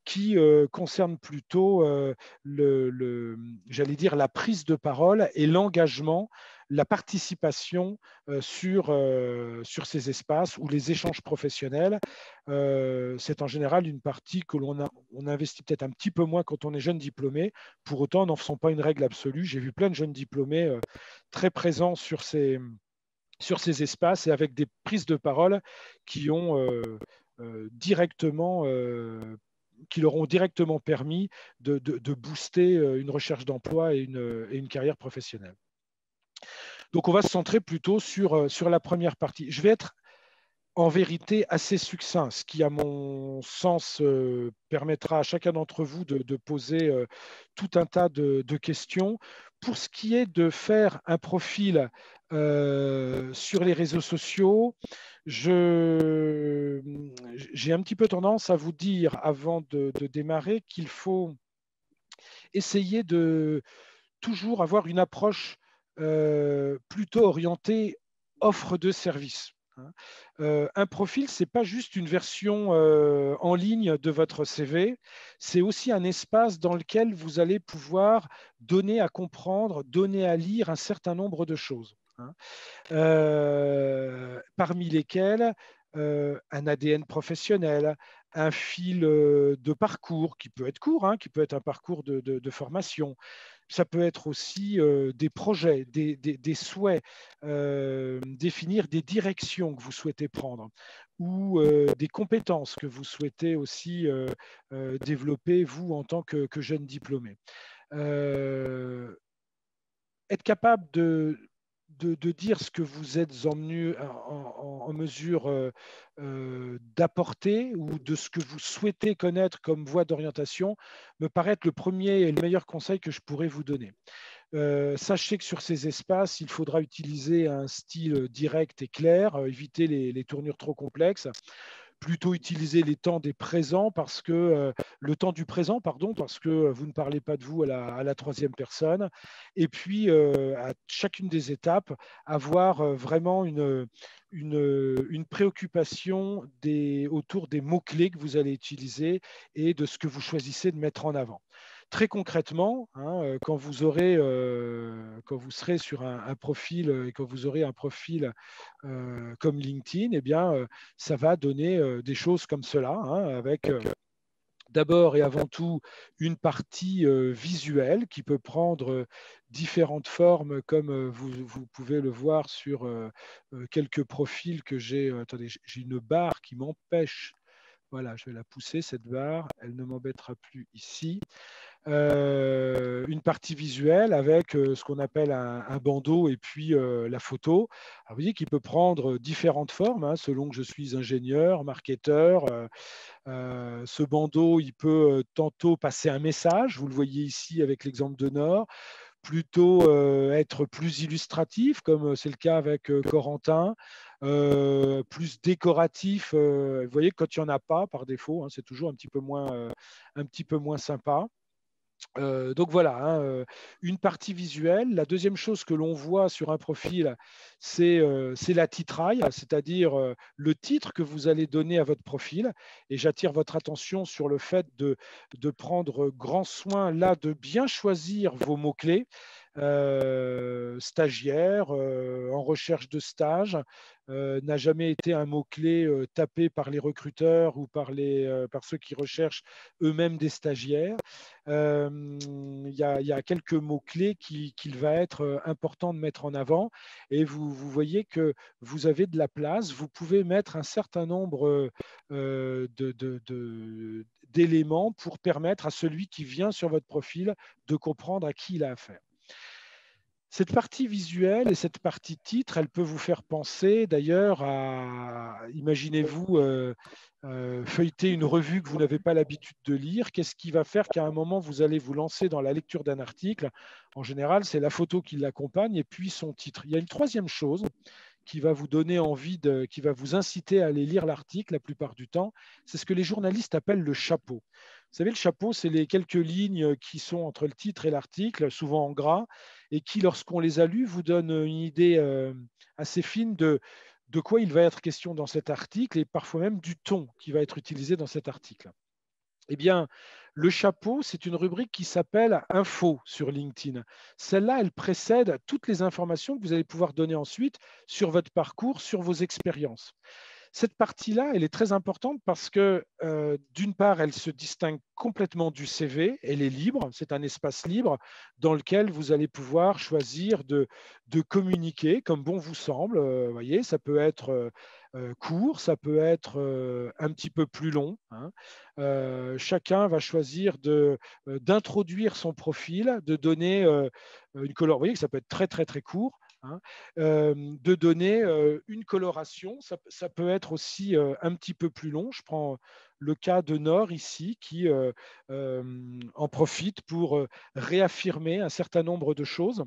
qui concerne plutôt j'allais dire, la prise de parole et l'engagement, la participation sur ces espaces ou les échanges professionnels. C'est en général une partie que on investit peut-être un petit peu moins quand on est jeune diplômé. Pour autant, n'en faisons pas une règle absolue. J'ai vu plein de jeunes diplômés très présents sur ces espaces et avec des prises de parole qui ont qui leur ont directement permis de booster une recherche d'emploi et une carrière professionnelle. Donc, on va se centrer plutôt sur la première partie. Je vais être en vérité assez succinct, ce qui, à mon sens, permettra à chacun d'entre vous de poser tout un tas de questions. Pour ce qui est de faire un profil sur les réseaux sociaux, j'ai un petit peu tendance à vous dire, avant de démarrer, qu'il faut essayer de toujours avoir une approche plutôt orientée offre de service. Un profil, ce n'est pas juste une version en ligne de votre CV, c'est aussi un espace dans lequel vous allez pouvoir donner à comprendre, donner à lire un certain nombre de choses, parmi lesquelles un ADN professionnel, un fil de parcours qui peut être court, qui peut être un parcours de formation. Ça peut être aussi des projets, des souhaits, définir des directions que vous souhaitez prendre ou des compétences que vous souhaitez aussi développer, vous, en tant que jeune diplômé. Être capable de dire ce que vous êtes en mesure d'apporter ou de ce que vous souhaitez connaître comme voie d'orientation me paraît être le premier et le meilleur conseil que je pourrais vous donner. Sachez que sur ces espaces, il faudra utiliser un style direct et clair, éviter les tournures trop complexes, plutôt utiliser les temps des présents parce que le temps du présent, pardon, parce que vous ne parlez pas de vous à la 3e personne. Et puis, à chacune des étapes, avoir vraiment une préoccupation autour des mots-clés que vous allez utiliser et de ce que vous choisissez de mettre en avant. Très concrètement, quand vous serez sur un profil et quand vous aurez un profil comme LinkedIn, eh bien, ça va donner des choses comme cela, avec d'abord et avant tout une partie visuelle qui peut prendre différentes formes, comme vous pouvez le voir sur quelques profils que j'ai. Attendez, j'ai une barre qui m'empêche. Voilà, je vais la pousser, cette barre. Elle ne m'embêtera plus ici. une partie visuelle avec ce qu'on appelle un bandeau et puis la photo. Alors, vous voyez qu'il peut prendre différentes formes, hein, selon que je suis ingénieur, marketeur. Ce bandeau, il peut tantôt passer un message, vous le voyez ici avec l'exemple de Nord, plutôt être plus illustratif, comme c'est le cas avec Corentin, plus décoratif. Vous voyez, quand il n'y en a pas, par défaut, hein, c'est toujours un petit peu moins sympa. Donc voilà, hein, une partie visuelle. La deuxième chose que l'on voit sur un profil, c'est la titraille, c'est-à-dire le titre que vous allez donner à votre profil. Et j'attire votre attention sur le fait de prendre grand soin là de bien choisir vos mots-clés. Stagiaire, en recherche de stage, n'a jamais été un mot-clé tapé par les recruteurs ou par ceux qui recherchent eux-mêmes des stagiaires. Il y a quelques mots-clés qu'il va être important de mettre en avant et vous voyez que vous avez de la place. Vous pouvez mettre un certain nombre d'éléments pour permettre à celui qui vient sur votre profil de comprendre à qui il a affaire. Cette partie visuelle et cette partie titre, elle peut vous faire penser d'ailleurs à, imaginez-vous, feuilleter une revue que vous n'avez pas l'habitude de lire. Qu'est-ce qui va faire qu'à un moment, vous allez vous lancer dans la lecture d'un article? En général, c'est la photo qui l'accompagne et puis son titre. Il y a une troisième chose qui va vous donner envie, qui va vous inciter à aller lire l'article la plupart du temps, c'est ce que les journalistes appellent le chapeau. Vous savez, le chapeau, c'est les quelques lignes qui sont entre le titre et l'article, souvent en gras, et qui, lorsqu'on les a lues, vous donnent une idée assez fine de quoi il va être question dans cet article et parfois même du ton qui va être utilisé dans cet article. Eh bien, le chapeau, c'est une rubrique qui s'appelle Info sur LinkedIn. Celle-là, elle précède toutes les informations que vous allez pouvoir donner ensuite sur votre parcours, sur vos expériences. Cette partie-là, elle est très importante parce que, d'une part, elle se distingue complètement du CV, elle est libre, c'est un espace libre dans lequel vous allez pouvoir choisir de communiquer comme bon vous semble. Vous voyez, ça peut être court, ça peut être un petit peu plus long, hein. Chacun va choisir d'introduire son profil, de donner une couleur. Vous voyez que ça peut être très, très, très court. Hein, de donner une coloration. Ça peut être aussi un petit peu plus long. Je prends le cas de Nord ici qui en profite pour réaffirmer un certain nombre de choses.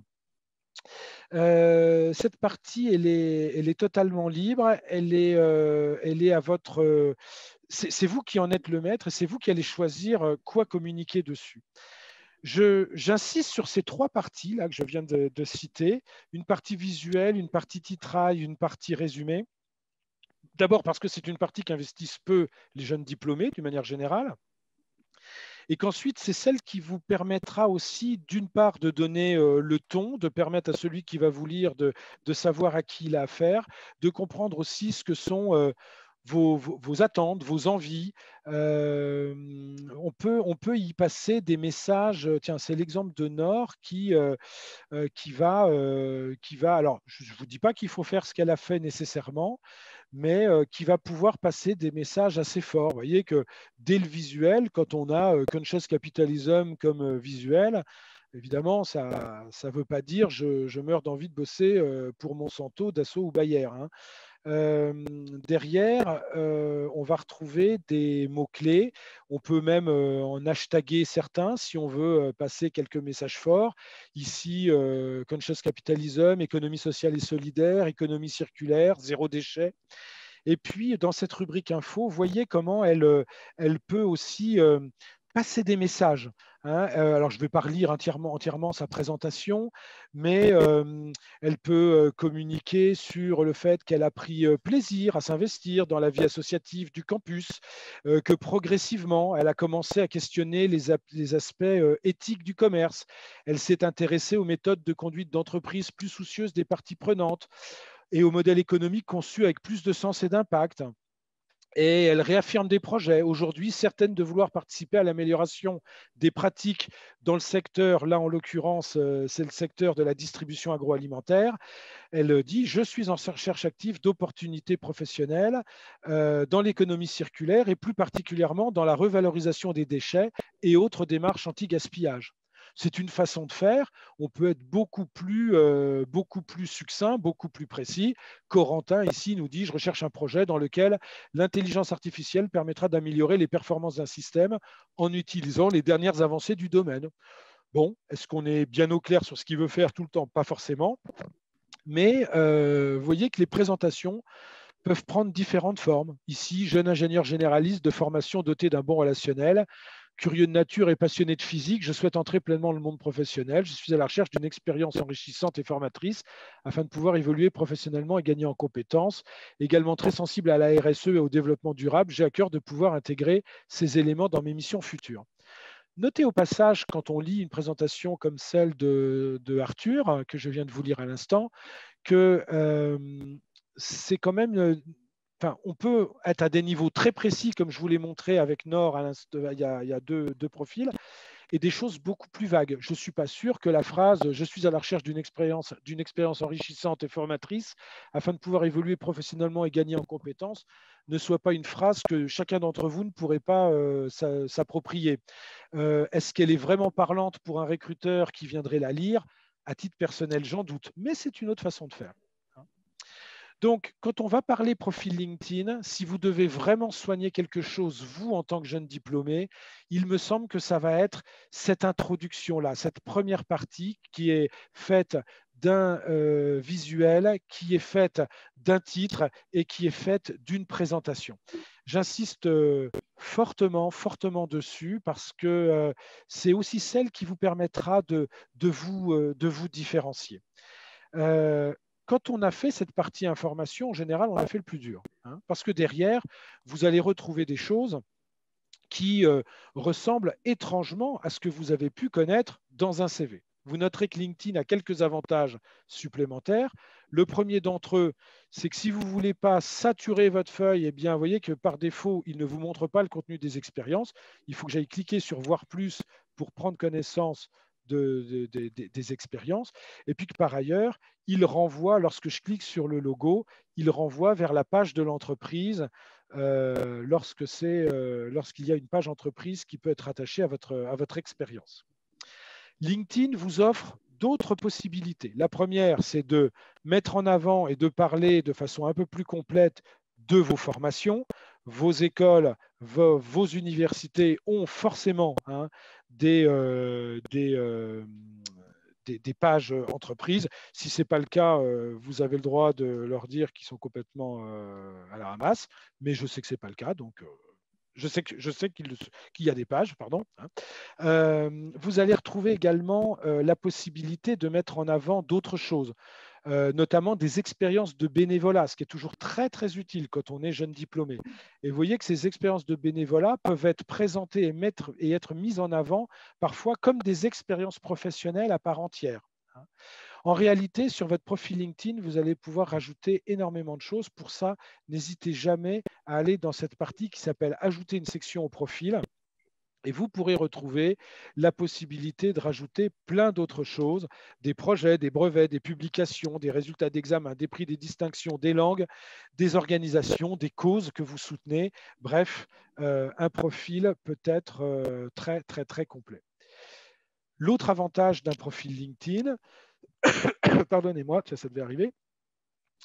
Cette partie, elle est totalement libre. Elle est à votre... c'est vous qui en êtes le maître et c'est vous qui allez choisir quoi communiquer dessus. J'insiste sur ces trois parties là que je viens de citer, une partie visuelle, une partie titraille, une partie résumé. D'abord parce que c'est une partie qu'investissent peu les jeunes diplômés d'une manière générale. Et qu'ensuite, c'est celle qui vous permettra aussi, d'une part, de donner le ton, de permettre à celui qui va vous lire de savoir à qui il a affaire, de comprendre aussi ce que sont vos attentes, vos envies. On peut y passer des messages. Tiens, c'est l'exemple de Nord qui va, alors je ne vous dis pas qu'il faut faire ce qu'elle a fait nécessairement, mais qui va pouvoir passer des messages assez forts. Vous voyez que dès le visuel, quand on a Conscious Capitalism comme visuel, évidemment, ça ne veut pas dire je meurs d'envie de bosser pour Monsanto, Dassault ou Bayer, hein. Derrière, on va retrouver des mots-clés. On peut même en hashtaguer certains si on veut passer quelques messages forts. Ici, Conscious Capitalism, économie sociale et solidaire, économie circulaire, zéro déchet. Et puis, dans cette rubrique info, vous voyez comment elle peut aussi passer des messages. Hein. Alors, je ne vais pas relire entièrement sa présentation, mais elle peut communiquer sur le fait qu'elle a pris plaisir à s'investir dans la vie associative du campus, que progressivement, elle a commencé à questionner les aspects éthiques du commerce. Elle s'est intéressée aux méthodes de conduite d'entreprise plus soucieuses des parties prenantes et au modèle économique conçu avec plus de sens et d'impact. Et elle réaffirme des projets. Aujourd'hui, certaines de vouloir participer à l'amélioration des pratiques dans le secteur, là en l'occurrence, c'est le secteur de la distribution agroalimentaire. Elle dit « Je suis en recherche active d'opportunités professionnelles dans l'économie circulaire et plus particulièrement dans la revalorisation des déchets et autres démarches anti-gaspillage ». C'est une façon de faire. On peut être beaucoup plus succinct, beaucoup plus précis. Corentin, ici, nous dit « Je recherche un projet dans lequel l'intelligence artificielle permettra d'améliorer les performances d'un système en utilisant les dernières avancées du domaine ». Bon, est-ce qu'on est bien au clair sur ce qu'il veut faire tout le temps? Pas forcément. Mais vous voyez que les présentations peuvent prendre différentes formes. Ici, jeune ingénieur généraliste de formation doté d'un bon relationnel, curieux de nature et passionné de physique, je souhaite entrer pleinement dans le monde professionnel. Je suis à la recherche d'une expérience enrichissante et formatrice afin de pouvoir évoluer professionnellement et gagner en compétences. Également très sensible à la RSE et au développement durable, j'ai à cœur de pouvoir intégrer ces éléments dans mes missions futures. Notez au passage, quand on lit une présentation comme celle de Arthur, que je viens de vous lire à l'instant, que c'est quand même... Enfin, on peut être à des niveaux très précis, comme je vous l'ai montré avec Nord il y a deux profils, et des choses beaucoup plus vagues. Je ne suis pas sûr que la phrase « Je suis à la recherche d'une expérience enrichissante et formatrice afin de pouvoir évoluer professionnellement et gagner en compétences » ne soit pas une phrase que chacun d'entre vous ne pourrait pas s'approprier. Est-ce qu'elle est vraiment parlante pour un recruteur qui viendrait la lire? À titre personnel, j'en doute, mais c'est une autre façon de faire. Donc, quand on va parler profil LinkedIn, si vous devez vraiment soigner quelque chose, vous, en tant que jeune diplômé, il me semble que ça va être cette introduction-là, cette première partie qui est faite d'un visuel, qui est faite d'un titre et qui est faite d'une présentation. J'insiste fortement dessus parce que c'est aussi celle qui vous permettra de vous différencier. Quand on a fait cette partie information, en général, on a fait le plus dur. Parce que derrière, vous allez retrouver des choses qui ressemblent étrangement à ce que vous avez pu connaître dans un CV. Vous noterez que LinkedIn a quelques avantages supplémentaires. Le premier d'entre eux, c'est que si vous ne voulez pas saturer votre feuille, eh bien, vous voyez que par défaut, il ne vous montre pas le contenu des expériences. Il faut que j'aille cliquer sur « Voir plus » pour prendre connaissance des expériences. Et puis que par ailleurs, il renvoie, lorsque je clique sur le logo, il renvoie vers la page de l'entreprise lorsqu'il y a une page entreprise qui peut être attachée à votre expérience. LinkedIn vous offre d'autres possibilités. La première, c'est de mettre en avant et de parler de façon un peu plus complète de vos formations. Vos écoles, vos universités ont forcément des pages entreprises. Si ce n'est pas le cas, vous avez le droit de leur dire qu'ils sont complètement à la ramasse, mais je sais que ce n'est pas le cas, donc je sais qu'il y a des pages, pardon. Vous allez retrouver également la possibilité de mettre en avant d'autres choses, notamment des expériences de bénévolat, ce qui est toujours très, très utile quand on est jeune diplômé. Et vous voyez que ces expériences de bénévolat peuvent être présentées et être mises en avant parfois comme des expériences professionnelles à part entière. En réalité, sur votre profil LinkedIn, vous allez pouvoir rajouter énormément de choses. Pour ça, n'hésitez jamais à aller dans cette partie qui s'appelle « Ajouter une section au profil ». Et vous pourrez retrouver la possibilité de rajouter plein d'autres choses, des projets, des brevets, des publications, des résultats d'examen, des prix, des distinctions, des langues, des organisations, des causes que vous soutenez. Bref, un profil peut être très, très, très complet. L'autre avantage d'un profil LinkedIn, pardonnez-moi, ça devait arriver.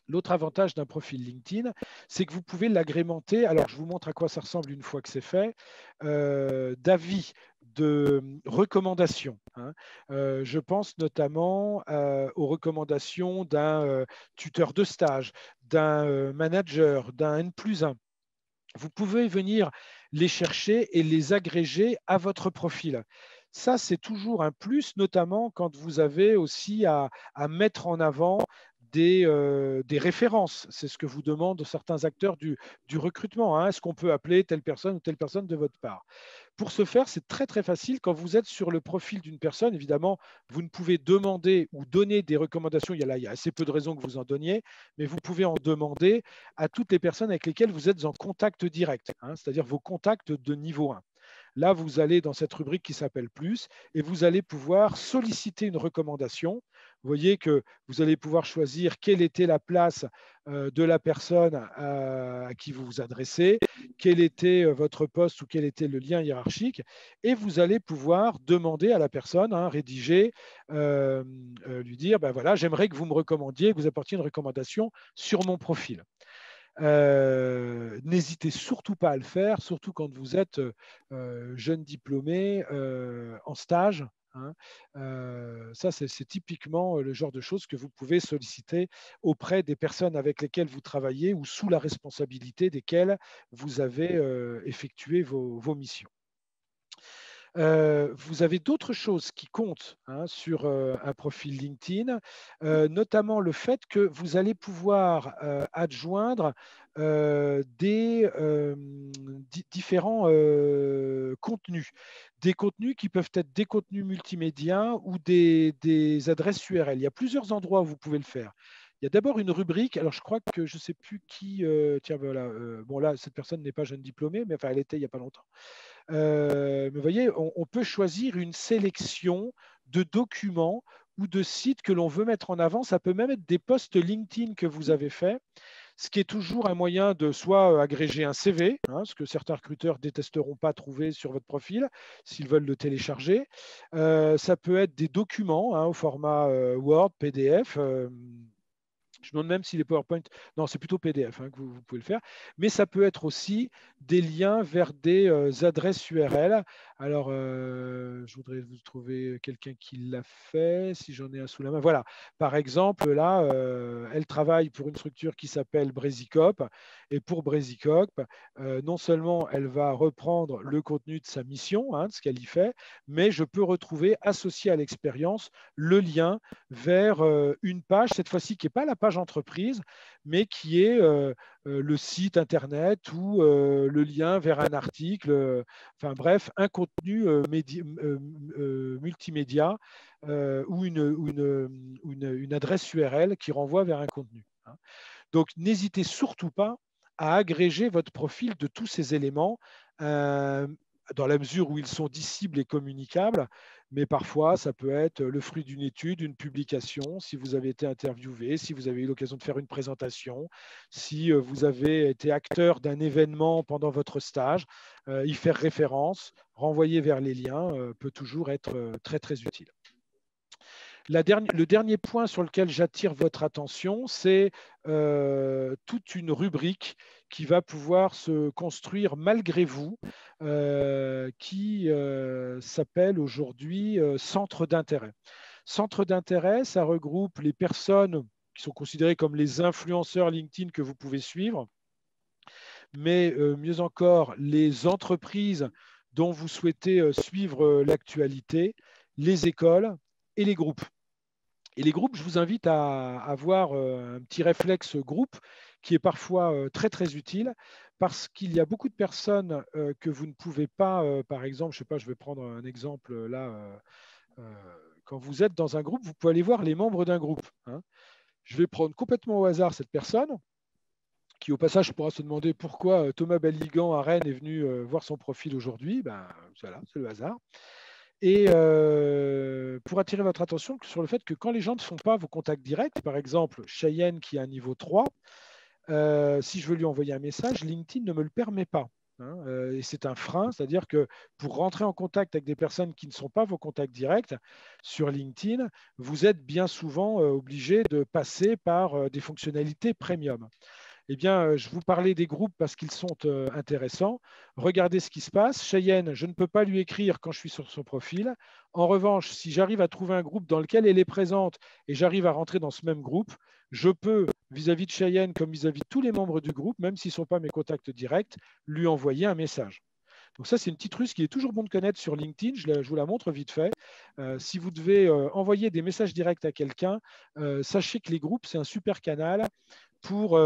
L'autre avantage d'un profil LinkedIn, c'est que vous pouvez l'agrémenter. Alors, je vous montre à quoi ça ressemble une fois que c'est fait. D'avis, de recommandations. Je pense notamment aux recommandations d'un tuteur de stage, d'un manager, d'un N+1. Vous pouvez venir les chercher et les agréger à votre profil. Ça, c'est toujours un plus, notamment quand vous avez aussi à mettre en avant des références. C'est ce que vous demandent certains acteurs du recrutement. Est-ce qu'on peut appeler telle personne ou telle personne de votre part? Pour ce faire, c'est très très facile. Quand vous êtes sur le profil d'une personne, évidemment, vous ne pouvez demander ou donner des recommandations. Il y a assez peu de raisons que vous en donniez, mais vous pouvez en demander à toutes les personnes avec lesquelles vous êtes en contact direct, c'est-à-dire vos contacts de niveau 1. Là, vous allez dans cette rubrique qui s'appelle Plus et vous allez pouvoir solliciter une recommandation. Vous voyez que vous allez pouvoir choisir quelle était la place de la personne à qui vous vous adressez, quel était votre poste ou quel était le lien hiérarchique. Et vous allez pouvoir demander à la personne, rédiger, lui dire, ben voilà, j'aimerais que vous me recommandiez, que vous apportiez une recommandation sur mon profil. N'hésitez surtout pas à le faire, surtout quand vous êtes jeune diplômé en stage. Ça, c'est typiquement le genre de choses que vous pouvez solliciter auprès des personnes avec lesquelles vous travaillez ou sous la responsabilité desquelles vous avez effectué vos missions. Vous avez d'autres choses qui comptent sur un profil LinkedIn, notamment le fait que vous allez pouvoir adjoindre différents contenus. Des contenus qui peuvent être des contenus multimédia ou des adresses URL. Il y a plusieurs endroits où vous pouvez le faire. Il y a d'abord une rubrique, alors je crois que je ne sais plus qui, tiens voilà, bon là cette personne n'est pas jeune diplômée, mais enfin elle était il n'y a pas longtemps. Mais vous voyez, on peut choisir une sélection de documents ou de sites que l'on veut mettre en avant. Ça peut même être des posts LinkedIn que vous avez faits, ce qui est toujours un moyen de soit agréger un CV, ce que certains recruteurs détesteront pas trouver sur votre profil s'ils veulent le télécharger. Ça peut être des documents au format Word, PDF. Je me demande même si les PowerPoint, non, c'est plutôt PDF que vous pouvez le faire, mais ça peut être aussi des liens vers des adresses URL. Alors, je voudrais vous trouver quelqu'un qui l'a fait, si j'en ai un sous la main. Voilà, par exemple, là, elle travaille pour une structure qui s'appelle Brésicop, et pour Brésicop, non seulement elle va reprendre le contenu de sa mission, de ce qu'elle y fait, mais je peux retrouver, associé à l'expérience, le lien vers une page, cette fois-ci qui n'est pas la page entreprise, mais qui est le site internet ou le lien vers un article, enfin bref, un contenu multimédia ou une adresse URL qui renvoie vers un contenu. Donc, n'hésitez surtout pas à agréger votre profil de tous ces éléments dans la mesure où ils sont dissibles et communicables, mais parfois, ça peut être le fruit d'une étude, une publication, si vous avez été interviewé, si vous avez eu l'occasion de faire une présentation, si vous avez été acteur d'un événement pendant votre stage, y faire référence, renvoyer vers les liens peut toujours être très, très utile. Le dernier point sur lequel j'attire votre attention, c'est toute une rubrique qui va pouvoir se construire malgré vous, qui s'appelle aujourd'hui Centre d'intérêt. Centre d'intérêt, ça regroupe les personnes qui sont considérées comme les influenceurs LinkedIn que vous pouvez suivre, mais mieux encore, les entreprises dont vous souhaitez suivre l'actualité, les écoles et les groupes. Et les groupes, je vous invite à avoir un petit réflexe groupe qui est parfois très, très utile parce qu'il y a beaucoup de personnes que vous ne pouvez pas, par exemple, je ne sais pas, je vais prendre un exemple là, quand vous êtes dans un groupe, vous pouvez aller voir les membres d'un groupe. Je vais prendre complètement au hasard cette personne qui, au passage, pourra se demander pourquoi Thomas Belligan à Rennes est venu voir son profil aujourd'hui. Ben, voilà, c'est le hasard. Et pour attirer votre attention sur le fait que quand les gens ne sont pas vos contacts directs, par exemple Cheyenne qui est à niveau 3, si je veux lui envoyer un message, LinkedIn ne me le permet pas. Et c'est un frein, c'est-à-dire que pour rentrer en contact avec des personnes qui ne sont pas vos contacts directs sur LinkedIn, vous êtes bien souvent obligé de passer par des fonctionnalités premium. Eh bien, je vous parlais des groupes parce qu'ils sont intéressants. Regardez ce qui se passe. Cheyenne, je ne peux pas lui écrire quand je suis sur son profil. En revanche, si j'arrive à trouver un groupe dans lequel elle est présente et j'arrive à rentrer dans ce même groupe, je peux, vis-à-vis de Cheyenne comme vis-à-vis de tous les membres du groupe, même s'ils ne sont pas mes contacts directs, lui envoyer un message. Donc ça, c'est une petite ruse qui est toujours bon de connaître sur LinkedIn. Je vous la montre vite fait. Si vous devez envoyer des messages directs à quelqu'un, sachez que les groupes, c'est un super canal pour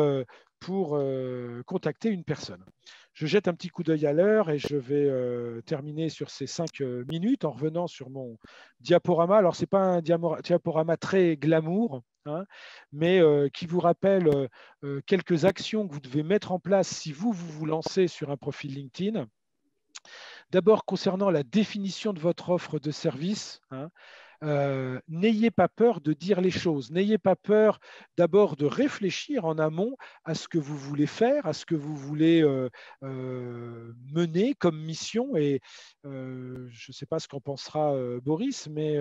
contacter une personne. Je jette un petit coup d'œil à l'heure et je vais terminer sur ces 5 minutes en revenant sur mon diaporama. Alors, ce n'est pas un diaporama très glamour, hein, mais qui vous rappelle quelques actions que vous devez mettre en place si vous lancez sur un profil LinkedIn. D'abord, concernant la définition de votre offre de service, hein, n'ayez pas peur de dire les choses. N'ayez pas peur d'abord de réfléchir en amont à ce que vous voulez faire, à ce que vous voulez mener comme mission. Et je ne sais pas ce qu'en pensera Boris, mais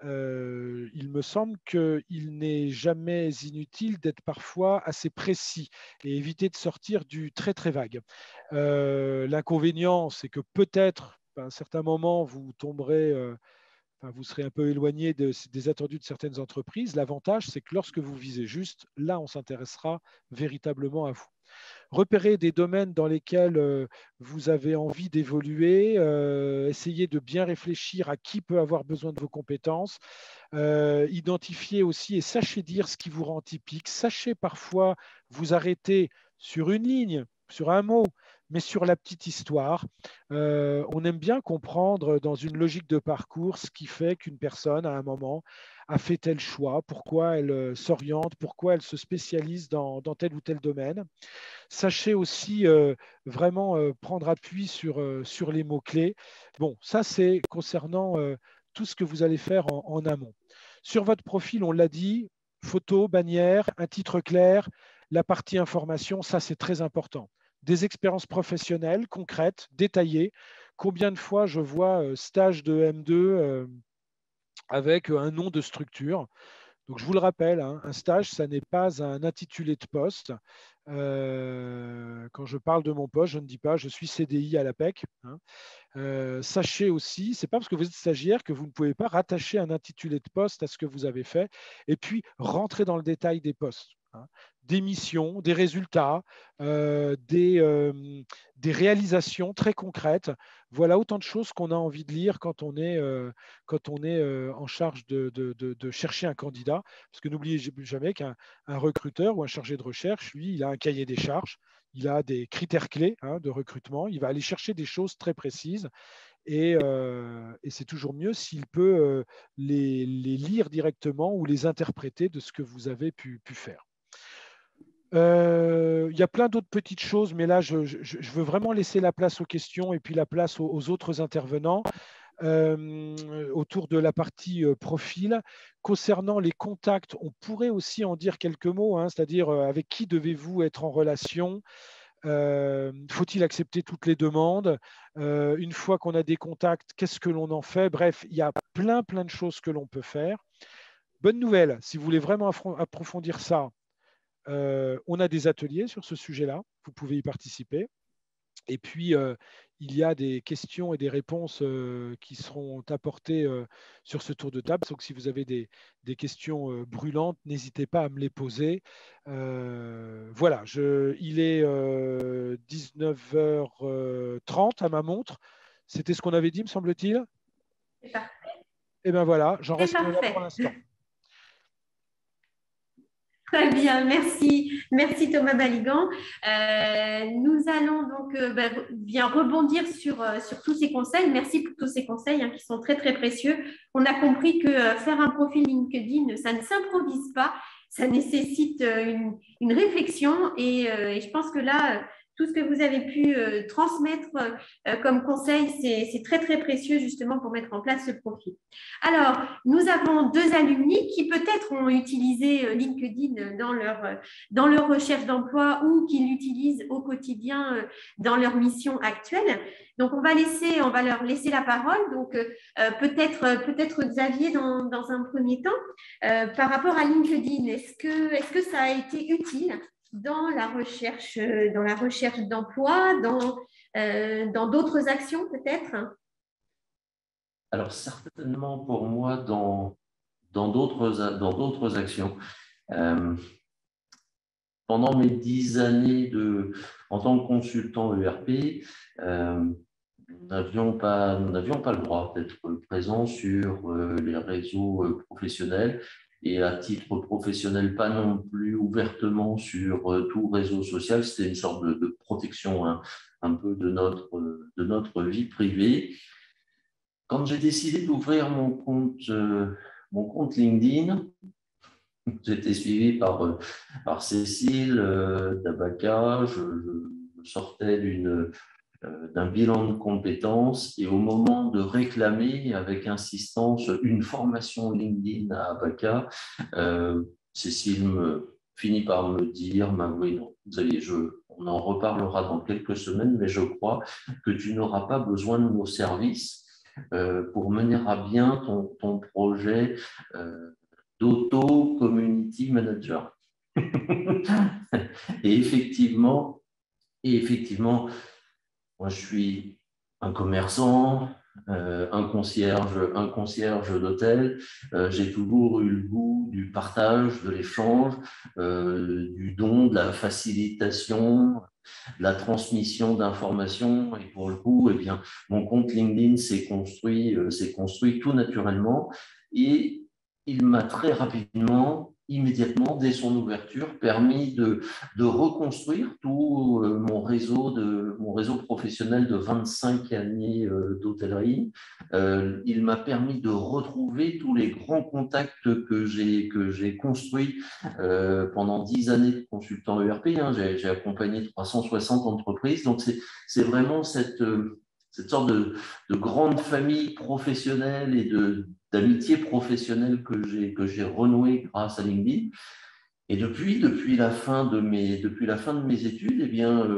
il me semble qu'il n'est jamais inutile d'être parfois assez précis et éviter de sortir du très très vague. L'inconvénient, c'est que peut-être à un certain moment, vous tomberez, vous serez un peu éloigné des attendus de certaines entreprises. L'avantage, c'est que lorsque vous visez juste, là, on s'intéressera véritablement à vous. Repérez des domaines dans lesquels vous avez envie d'évoluer, essayez de bien réfléchir à qui peut avoir besoin de vos compétences, identifiez aussi et sachez dire ce qui vous rend typique, sachez parfois vous arrêter sur une ligne, sur un mot, mais sur la petite histoire. On aime bien comprendre dans une logique de parcours ce qui fait qu'une personne, à un moment, a fait tel choix, pourquoi elle s'oriente, pourquoi elle se spécialise dans tel ou tel domaine. Sachez aussi vraiment prendre appui sur les mots-clés. Bon, ça, c'est concernant tout ce que vous allez faire en amont. Sur votre profil, on l'a dit, photo, bannière, un titre clair, la partie information, ça, c'est très important. Des expériences professionnelles, concrètes, détaillées. Combien de fois je vois stage de M2 avec un nom de structure. Donc, je vous le rappelle, hein, un stage, ça n'est pas un intitulé de poste. Quand je parle de mon poste, je ne dis pas je suis CDI à l'APEC. Hein. Sachez aussi, ce n'est pas parce que vous êtes stagiaire que vous ne pouvez pas rattacher un intitulé de poste à ce que vous avez fait et puis rentrer dans le détail des postes. Hein. Des missions, des résultats, des réalisations très concrètes. Voilà autant de choses qu'on a envie de lire quand on est en charge de chercher un candidat. Parce que n'oubliez jamais qu'un recruteur ou un chargé de recherche, lui, il a un cahier des charges, il a des critères clés de recrutement, il va aller chercher des choses très précises et c'est toujours mieux s'il peut les lire directement ou les interpréter de ce que vous avez pu faire. Il y a plein d'autres petites choses, mais là, je veux vraiment laisser la place aux questions et puis la place aux autres intervenants autour de la partie profil. Concernant les contacts, on pourrait aussi en dire quelques mots, hein, c'est-à-dire avec qui devez-vous être en relation, faut-il accepter toutes les demandes, une fois qu'on a des contacts, qu'est-ce que l'on en fait? Bref, il y a plein de choses que l'on peut faire. Bonne nouvelle, si vous voulez vraiment approfondir ça, on a des ateliers sur ce sujet-là, vous pouvez y participer. Et puis, il y a des questions et des réponses qui seront apportées sur ce tour de table. Donc, si vous avez des questions brûlantes, n'hésitez pas à me les poser. Voilà, il est 19h30 à ma montre. C'était ce qu'on avait dit, me semble-t-il. C'est parfait. Et bien voilà, j'en reste là parfait. pour l'instant. Très bien, merci. Merci Thomas Baligan. Nous allons donc bien rebondir sur tous ces conseils. Merci pour tous ces conseils qui sont très, très précieux. On a compris que faire un profil LinkedIn, ça ne s'improvise pas. Ça nécessite une réflexion et je pense que là, tout ce que vous avez pu transmettre comme conseil, c'est très, très précieux justement pour mettre en place ce profil. Alors, nous avons 2 alumni qui peut-être ont utilisé LinkedIn dans leur recherche d'emploi ou qui l'utilisent au quotidien dans leur mission actuelle. Donc, on va leur laisser la parole. Donc, peut-être Xavier dans un premier temps, par rapport à LinkedIn, est-ce que ça a été utile dans la recherche d'emploi, dans d'autres actions peut-être? Alors, certainement pour moi, dans d'autres actions. Pendant mes 10 années en tant que consultant ERP, nous n'avions pas le droit d'être présents sur les réseaux professionnels et à titre professionnel, pas non plus ouvertement sur tout réseau social. C'était une sorte de protection un peu de notre vie privée. Quand j'ai décidé d'ouvrir mon compte LinkedIn, j'ai été suivi par Cécile d'Abaca. Je sortais d'un bilan de compétences et au moment de réclamer avec insistance une formation LinkedIn à Abaca, Cécile finit par me dire, oui, non, on en reparlera dans quelques semaines, mais je crois que tu n'auras pas besoin de nos services pour mener à bien ton projet d'auto-community manager. Et effectivement, moi, je suis un commerçant, un concierge d'hôtel. J'ai toujours eu le goût du partage, de l'échange, du don, de la facilitation, de la transmission d'informations. Et pour le coup, eh bien, mon compte LinkedIn s'est construit tout naturellement. Et il m'a très rapidement, immédiatement, dès son ouverture, permis de reconstruire tout mon réseau professionnel de 25 années d'hôtellerie. Il m'a permis de retrouver tous les grands contacts que j'ai construits pendant 10 années de consultant ERP. J'ai accompagné 360 entreprises. Donc, c'est vraiment cette sorte de grande famille professionnelle et d'amitié professionnelle que j'ai renouée grâce à LinkedIn. Et depuis la fin de mes études, eh bien,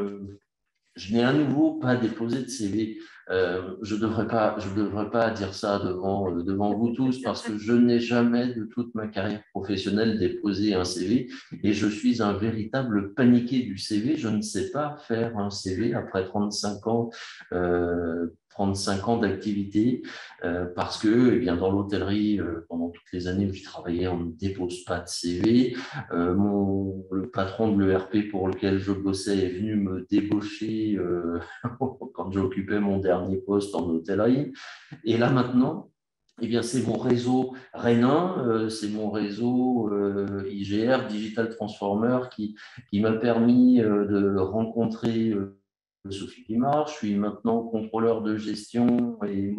je n'ai à nouveau pas déposé de CV. Je devrais pas dire ça devant vous tous parce que je n'ai jamais de toute ma carrière professionnelle déposé un CV et je suis un véritable paniqué du CV. Je ne sais pas faire un CV après 35 ans. 35 ans d'activité parce que, eh bien, dans l'hôtellerie, pendant toutes les années où j'ai travaillé, on ne dépose pas de CV. Le patron de l'ERP pour lequel je bossais est venu me débaucher quand j'occupais mon dernier poste en hôtellerie. Et là, maintenant, eh bien, c'est mon réseau Rénin, c'est mon réseau IGR, Digital Transformer, qui m'a permis de rencontrer Sophie Guimard. Je suis maintenant contrôleur de gestion et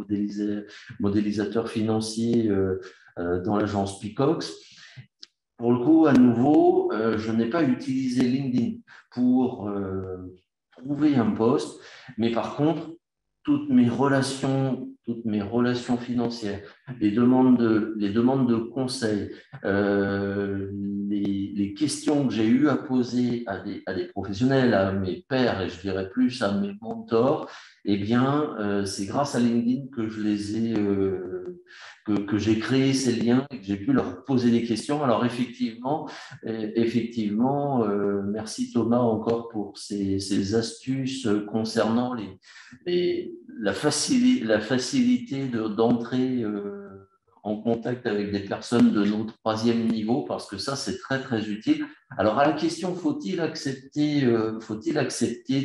modélisateur financier dans l'agence Peacox. Pour le coup, à nouveau, je n'ai pas utilisé LinkedIn pour trouver un poste, mais par contre, toutes mes relations financières, les demandes de conseils, les questions que j'ai eu à poser à des professionnels, à mes pairs et je dirais plus à mes mentors, eh bien, c'est grâce à LinkedIn que je les ai, que j'ai créé ces liens et que j'ai pu leur poser des questions. Alors effectivement, merci Thomas encore pour ces astuces concernant la facilité d'entrer en contact avec des personnes de notre troisième niveau, parce que ça, c'est très, très utile. Alors, à la question, faut-il accepter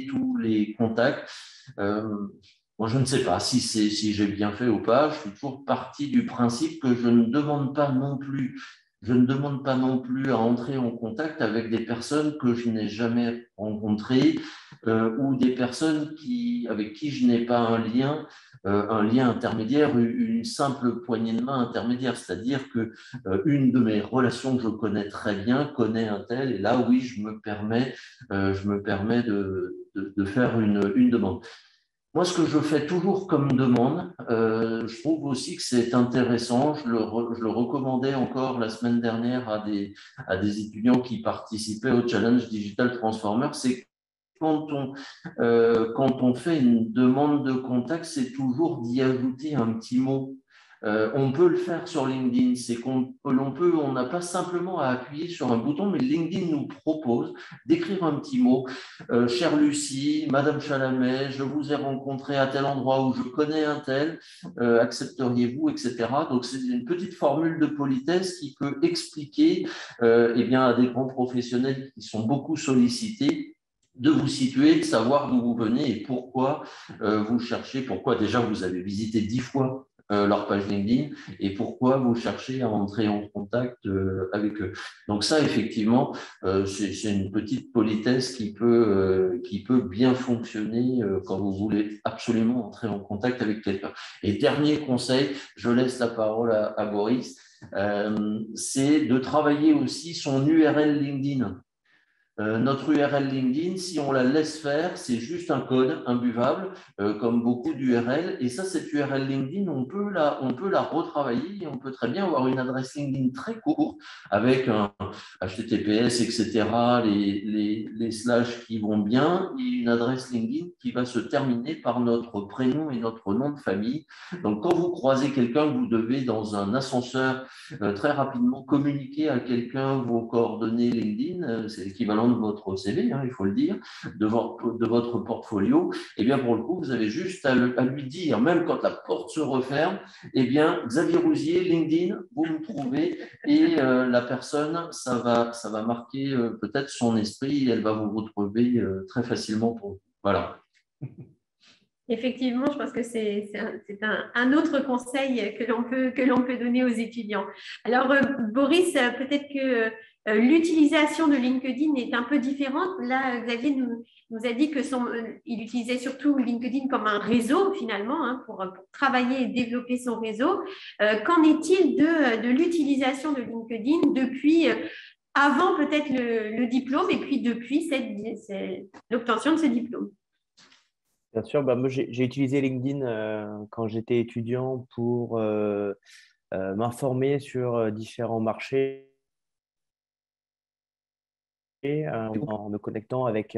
tous les contacts moi, je ne sais pas si j'ai bien fait ou pas. Je suis toujours parti du principe que je ne demande pas non plus à entrer en contact avec des personnes que je n'ai jamais rencontrées ou des personnes avec qui je n'ai pas un lien intermédiaire, une simple poignée de main intermédiaire. C'est-à-dire que une de mes relations que je connais très bien connaît un tel, et là, oui, je me permets de faire une demande. Moi, ce que je fais toujours comme demande, je trouve aussi que c'est intéressant, je le recommandais encore la semaine dernière à des étudiants qui participaient au Challenge Digital Transformer, c'est quand on fait une demande de contact, c'est toujours d'y ajouter un petit mot. On peut le faire sur LinkedIn, on n'a pas simplement à appuyer sur un bouton, mais LinkedIn nous propose d'écrire un petit mot. Chère Lucie, Madame Chalamet, je vous ai rencontré à tel endroit où je connais un tel, accepteriez-vous, etc. Donc c'est une petite formule de politesse qui peut expliquer à des grands professionnels qui sont beaucoup sollicités de vous situer, de savoir d'où vous venez et pourquoi vous cherchez, pourquoi déjà vous avez visité 10 fois leur page LinkedIn et pourquoi vous cherchez à entrer en contact avec eux. Donc ça, effectivement, c'est une petite politesse qui peut bien fonctionner quand vous voulez absolument entrer en contact avec quelqu'un. Et dernier conseil, je laisse la parole à Boris, c'est de travailler aussi son URL LinkedIn. Notre URL LinkedIn, si on la laisse faire, c'est juste un code imbuvable, comme beaucoup d'URL. Et ça, cette URL LinkedIn, on peut la retravailler et on peut très bien avoir une adresse LinkedIn très courte avec un HTTPS, etc., les slash qui vont bien et une adresse LinkedIn qui va se terminer par notre prénom et notre nom de famille. Donc, quand vous croisez quelqu'un, vous devez, dans un ascenseur, très rapidement communiquer à quelqu'un vos coordonnées LinkedIn, c'est l'équivalent de votre CV, hein, il faut le dire, de votre portfolio. Et bien pour le coup, vous avez juste à lui dire, même quand la porte se referme, eh bien Xavier Rousier, LinkedIn, vous me trouvez et la personne, ça va marquer peut-être son esprit et elle va vous retrouver très facilement pour vous. Voilà. Effectivement, je pense que c'est un autre conseil que l'on peut donner aux étudiants. Alors, Boris, peut-être que l'utilisation de LinkedIn est un peu différente. Là, Xavier nous a dit il utilisait surtout LinkedIn comme un réseau, finalement, hein, pour travailler et développer son réseau. Qu'en est-il de l'utilisation de LinkedIn depuis avant peut-être le diplôme et puis depuis l'obtention de ce diplôme? Bien sûr, bah, moi j'ai utilisé LinkedIn quand j'étais étudiant pour m'informer sur différents marchés en me connectant avec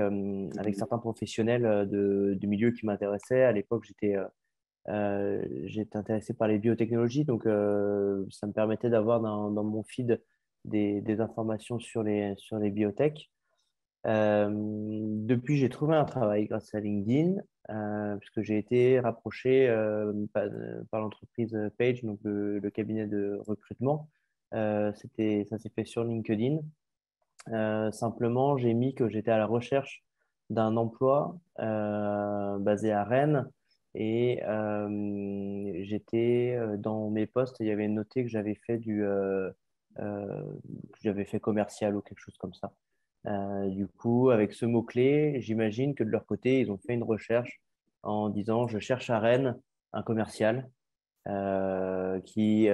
certains professionnels du milieu qui m'intéressaient. À l'époque, j'étais intéressé par les biotechnologies, donc ça me permettait d'avoir dans mon feed des informations sur les biotech. Depuis, j'ai trouvé un travail grâce à LinkedIn, puisque j'ai été rapproché par l'entreprise Page, donc le cabinet de recrutement. Ça s'est fait sur LinkedIn. Simplement, j'ai mis que j'étais à la recherche d'un emploi basé à Rennes et j'étais dans mes postes, il y avait noté que j'avais fait commercial ou quelque chose comme ça. Du coup, avec ce mot-clé, j'imagine que de leur côté, ils ont fait une recherche en disant je cherche à Rennes un commercial qui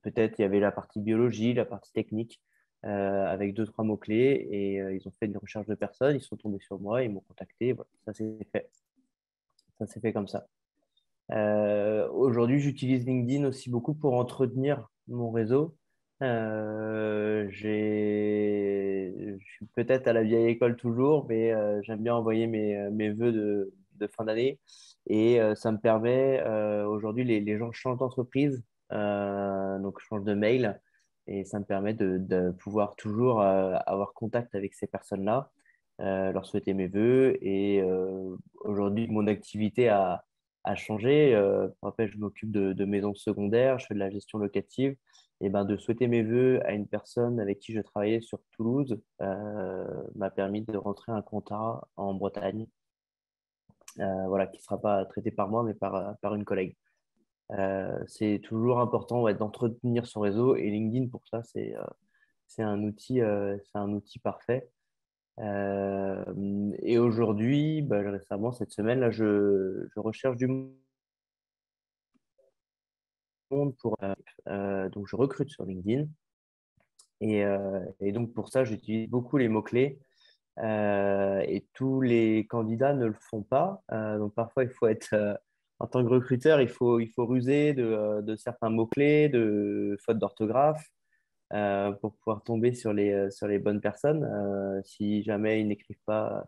peut-être il y avait la partie biologie, la partie technique avec deux, trois mots-clés et ils ont fait une recherche de personnes, ils sont tombés sur moi, ils m'ont contacté, voilà, ça s'est fait. Ça s'est fait comme ça. Aujourd'hui, j'utilise LinkedIn aussi beaucoup pour entretenir mon réseau. Je suis peut-être à la vieille école toujours, mais j'aime bien envoyer mes vœux de fin d'année. Et ça me permet, aujourd'hui, les gens changent d'entreprise, donc changent de mail. Et ça me permet de pouvoir toujours avoir contact avec ces personnes-là, leur souhaiter mes vœux. Et aujourd'hui, mon activité a changé. Pour rappel, je m'occupe de maisons secondaires, je fais de la gestion locative. Et ben, de souhaiter mes vœux à une personne avec qui je travaillais sur Toulouse m'a permis de rentrer un contrat en Bretagne, voilà, qui ne sera pas traité par moi, mais par une collègue. C'est toujours important, ouais, d'entretenir son réseau et LinkedIn pour ça, c'est un outil parfait. Et aujourd'hui, bah, récemment, cette semaine, là, je recherche du monde donc je recrute sur LinkedIn et donc pour ça, j'utilise beaucoup les mots-clés et tous les candidats ne le font pas. Donc parfois, il faut être en tant que recruteur, il faut ruser de certains mots-clés, de fautes d'orthographe pour pouvoir tomber sur les bonnes personnes. Si jamais ils n'écrivent pas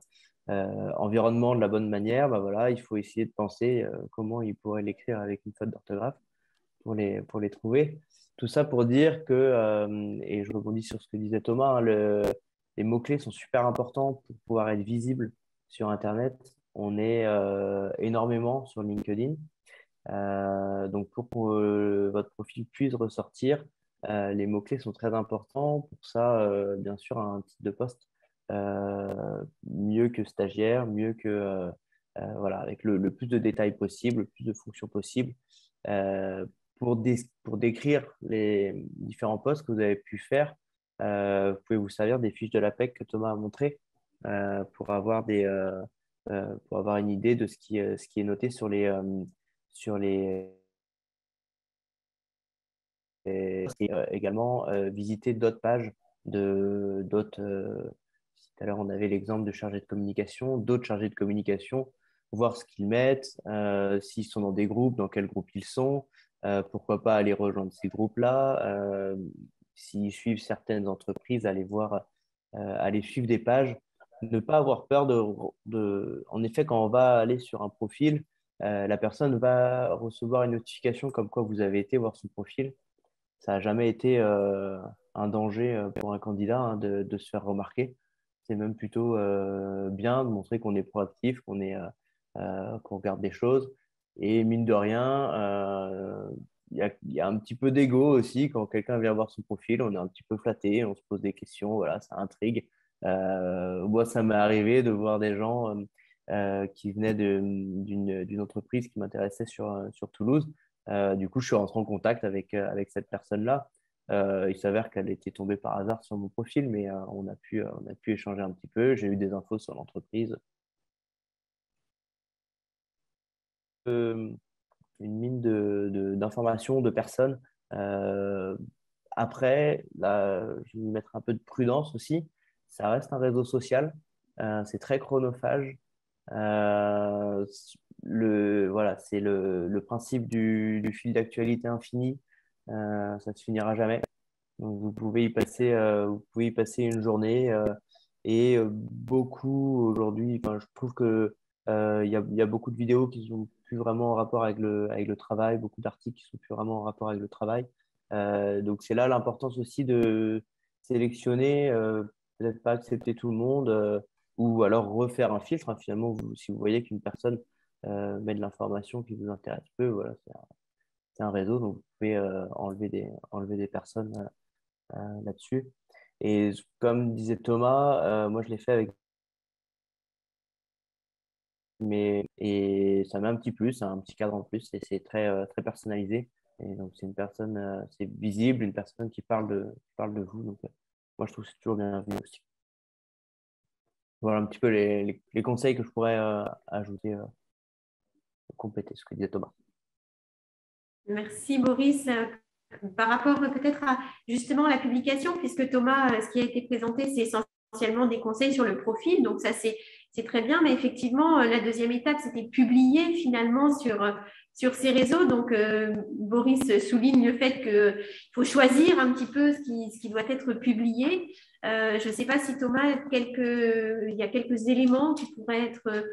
environnement de la bonne manière, bah voilà, il faut essayer de penser comment ils pourraient l'écrire avec une faute d'orthographe pour les trouver. Tout ça pour dire que, et je rebondis sur ce que disait Thomas, hein, les mots-clés sont super importants pour pouvoir être visible sur Internet. On est énormément sur LinkedIn. Donc, pour que votre profil puisse ressortir, les mots-clés sont très importants. Pour ça, bien sûr, un titre de poste mieux que stagiaire, mieux que voilà, avec le plus de détails possible, le plus de fonctions possible, euh, pour décrire les différents postes que vous avez pu faire. Vous pouvez vous servir des fiches de l'APEC que Thomas a montré pour avoir une idée de ce qui est noté sur les et également visiter d'autres pages d'autres. Tout à l'heure, on avait l'exemple de chargés de communication, d'autres chargés de communication, voir ce qu'ils mettent, s'ils sont dans des groupes, dans quel groupe ils sont, pourquoi pas aller rejoindre ces groupes-là, s'ils suivent certaines entreprises, aller voir, aller suivre des pages, ne pas avoir peur En effet, quand on va aller sur un profil, la personne va recevoir une notification comme quoi vous avez été voir son profil. Ça n'a jamais été un danger pour un candidat hein, de se faire remarquer. C'est même plutôt bien de montrer qu'on est proactif, qu'on regarde des choses. Et mine de rien, il y a un petit peu d'ego aussi quand quelqu'un vient voir son profil. On est un petit peu flatté, on se pose des questions, voilà, ça intrigue. Moi, ça m'est arrivé de voir des gens qui venaient d'une entreprise qui m'intéressait sur Toulouse. Du coup, je suis rentré en contact avec cette personne-là. Il s'avère qu'elle était tombée par hasard sur mon profil, mais on a pu échanger un petit peu. J'ai eu des infos sur l'entreprise. Une mine d'informations, de personnes. Euh, Après, là, je vais mettre un peu de prudence aussi. Ça reste un réseau social. C'est très chronophage. Euh, voilà, c'est le principe du fil d'actualité infini. Ça ne se finira jamais. Donc, vous pouvez y passer une journée et beaucoup aujourd'hui, enfin, je trouve que il y a beaucoup de vidéos qui sont plus vraiment en rapport avec le travail, beaucoup d'articles qui sont plus vraiment en rapport avec le travail. Donc c'est là l'importance aussi de sélectionner, peut-être pas accepter tout le monde ou alors refaire un filtre. Hein. Finalement, si vous voyez qu'une personne met de l'information qui vous intéresse peu, voilà, c'est un réseau, donc vous pouvez enlever des personnes là-dessus. Et comme disait Thomas, moi je l'ai fait avec et ça met un petit plus, un petit cadre en plus et c'est très personnalisé. Et donc c'est une personne, c'est visible, une personne qui parle de vous. Donc moi je trouve que c'est toujours bienvenu aussi. Voilà un petit peu les conseils que je pourrais ajouter pour compléter ce que disait Thomas. Merci Boris. Par rapport peut-être à justement la publication, puisque Thomas, ce qui a été présenté, c'est essentiellement des conseils sur le profil, donc ça c'est très bien, mais effectivement, la deuxième étape, c'était publier finalement sur ces réseaux. Donc Boris souligne le fait qu'il faut choisir un petit peu ce qui doit être publié. Je ne sais pas si Thomas, il y a quelques éléments qui pourraient être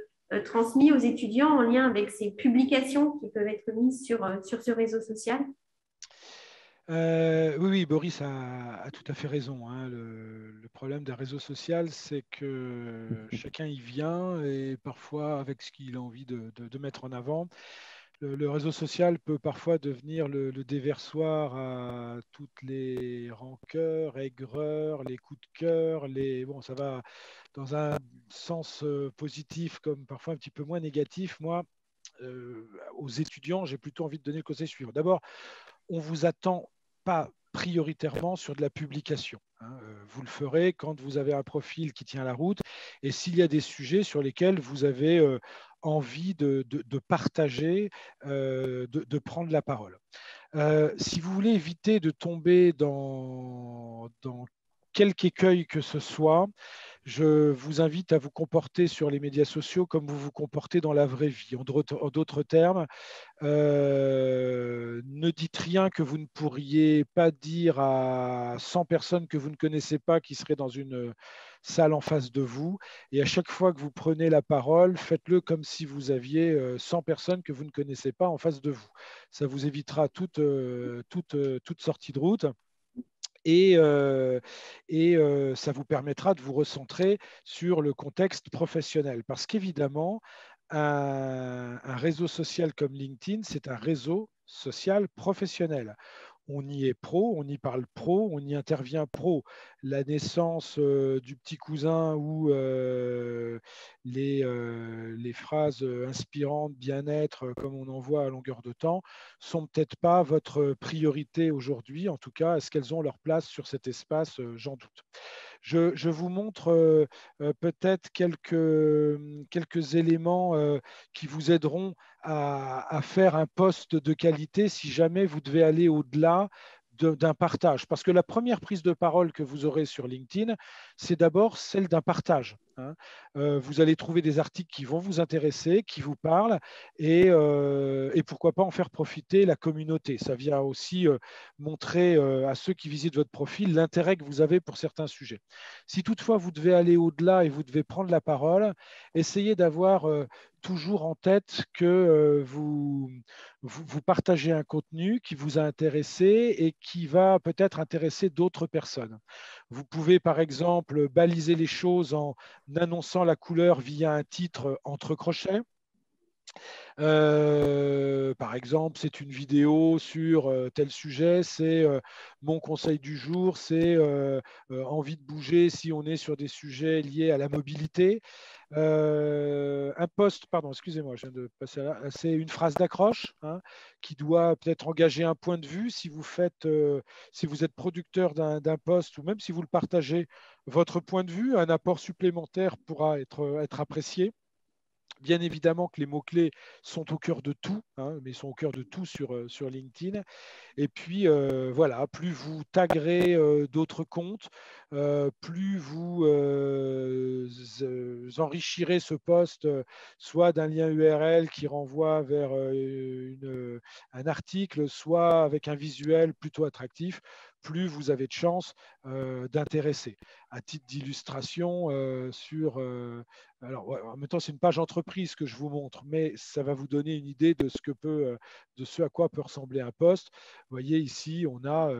transmis aux étudiants en lien avec ces publications qui peuvent être mises sur ce réseau social. Oui, oui, Boris a tout à fait raison. Hein. Le problème d'un réseau social, c'est que chacun y vient et parfois avec ce qu'il a envie de mettre en avant. Le réseau social peut parfois devenir le déversoir à toutes les rancœurs, aigreurs, les coups de cœur. Bon, ça va dans un sens positif comme parfois un petit peu moins négatif. Moi, aux étudiants, j'ai plutôt envie de donner le conseil suivant. D'abord, on vous attend pas prioritairement sur de la publication. Hein. Vous le ferez quand vous avez un profil qui tient la route et s'il y a des sujets sur lesquels vous avez envie de partager, de prendre la parole. Si vous voulez éviter de tomber dans quelque écueil que ce soit, je vous invite à vous comporter sur les médias sociaux comme vous vous comportez dans la vraie vie. En d'autres termes, ne dites rien que vous ne pourriez pas dire à 100 personnes que vous ne connaissez pas qui seraient dans une salle en face de vous. Et à chaque fois que vous prenez la parole, faites-le comme si vous aviez 100 personnes que vous ne connaissez pas en face de vous. Ça vous évitera toute sortie de route. Et ça vous permettra de vous recentrer sur le contexte professionnel. Parce qu'évidemment, un réseau social comme LinkedIn, c'est un réseau social professionnel. on y est pro, on y parle pro, on y intervient pro. La naissance du petit cousin ou les phrases inspirantes, bien-être, comme on en voit à longueur de temps, sont peut-être pas votre priorité aujourd'hui. En tout cas, est-ce qu'elles ont leur place sur cet espace? J'en doute. Je vous montre peut-être quelques éléments qui vous aideront à faire un post de qualité si jamais vous devez aller au-delà d'un partage. Parce que la première prise de parole que vous aurez sur LinkedIn, c'est d'abord celle d'un partage. Hein. Vous allez trouver des articles qui vont vous intéresser, qui vous parlent, et pourquoi pas en faire profiter la communauté. Ça vient aussi montrer à ceux qui visitent votre profil l'intérêt que vous avez pour certains sujets. Si toutefois vous devez aller au-delà et vous devez prendre la parole, essayez d'avoir toujours en tête que vous partagez un contenu qui vous a intéressé et qui va peut-être intéresser d'autres personnes. Vous pouvez par exemple baliser les choses en annonçant la couleur via un titre entre crochets. Par exemple, c'est une vidéo sur tel sujet, c'est mon conseil du jour, c'est envie de bouger si on est sur des sujets liés à la mobilité. Un post, pardon, excusez-moi, je viens de passer là, c'est une phrase d'accroche hein, qui doit peut-être engager un point de vue. Si vous si vous êtes producteur d'un post ou même si vous le partagez, votre point de vue, un apport supplémentaire pourra être apprécié. Bien évidemment que les mots-clés sont au cœur de tout, hein, mais sont au cœur de tout sur LinkedIn. Et puis, voilà, plus vous taguerez d'autres comptes, plus vous enrichirez ce post, soit d'un lien URL qui renvoie vers un article, soit avec un visuel plutôt attractif, plus vous avez de chances d'intéresser. À titre d'illustration, alors, ouais, en même temps, c'est une page entreprise que je vous montre, mais ça va vous donner une idée de ce à quoi peut ressembler un post. Vous voyez ici, on a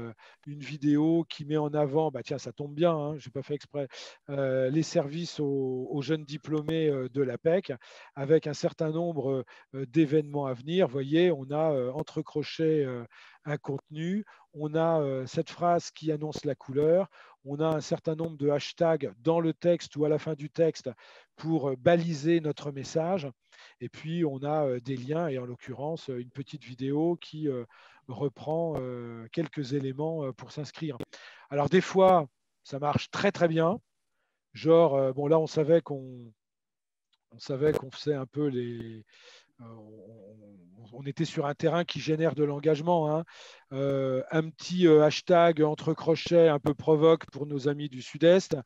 une vidéo qui met en avant, bah tiens, ça tombe bien, hein, je n'ai pas fait exprès, les services aux jeunes diplômés de l'APEC, avec un certain nombre d'événements à venir. Vous voyez, on a entre crochets un contenu, on a cette phrase qui annonce la couleur, on a un certain nombre de hashtags dans le texte ou à la fin du texte pour baliser notre message. Et puis, on a des liens et en l'occurrence, une petite vidéo qui reprend quelques éléments pour s'inscrire. Alors, des fois, ça marche très, très bien. Genre, bon, là, on savait qu'on faisait un peu on était sur un terrain qui génère de l'engagement. Hein. Un petit hashtag entre crochets un peu provoque pour nos amis du Sud-Est.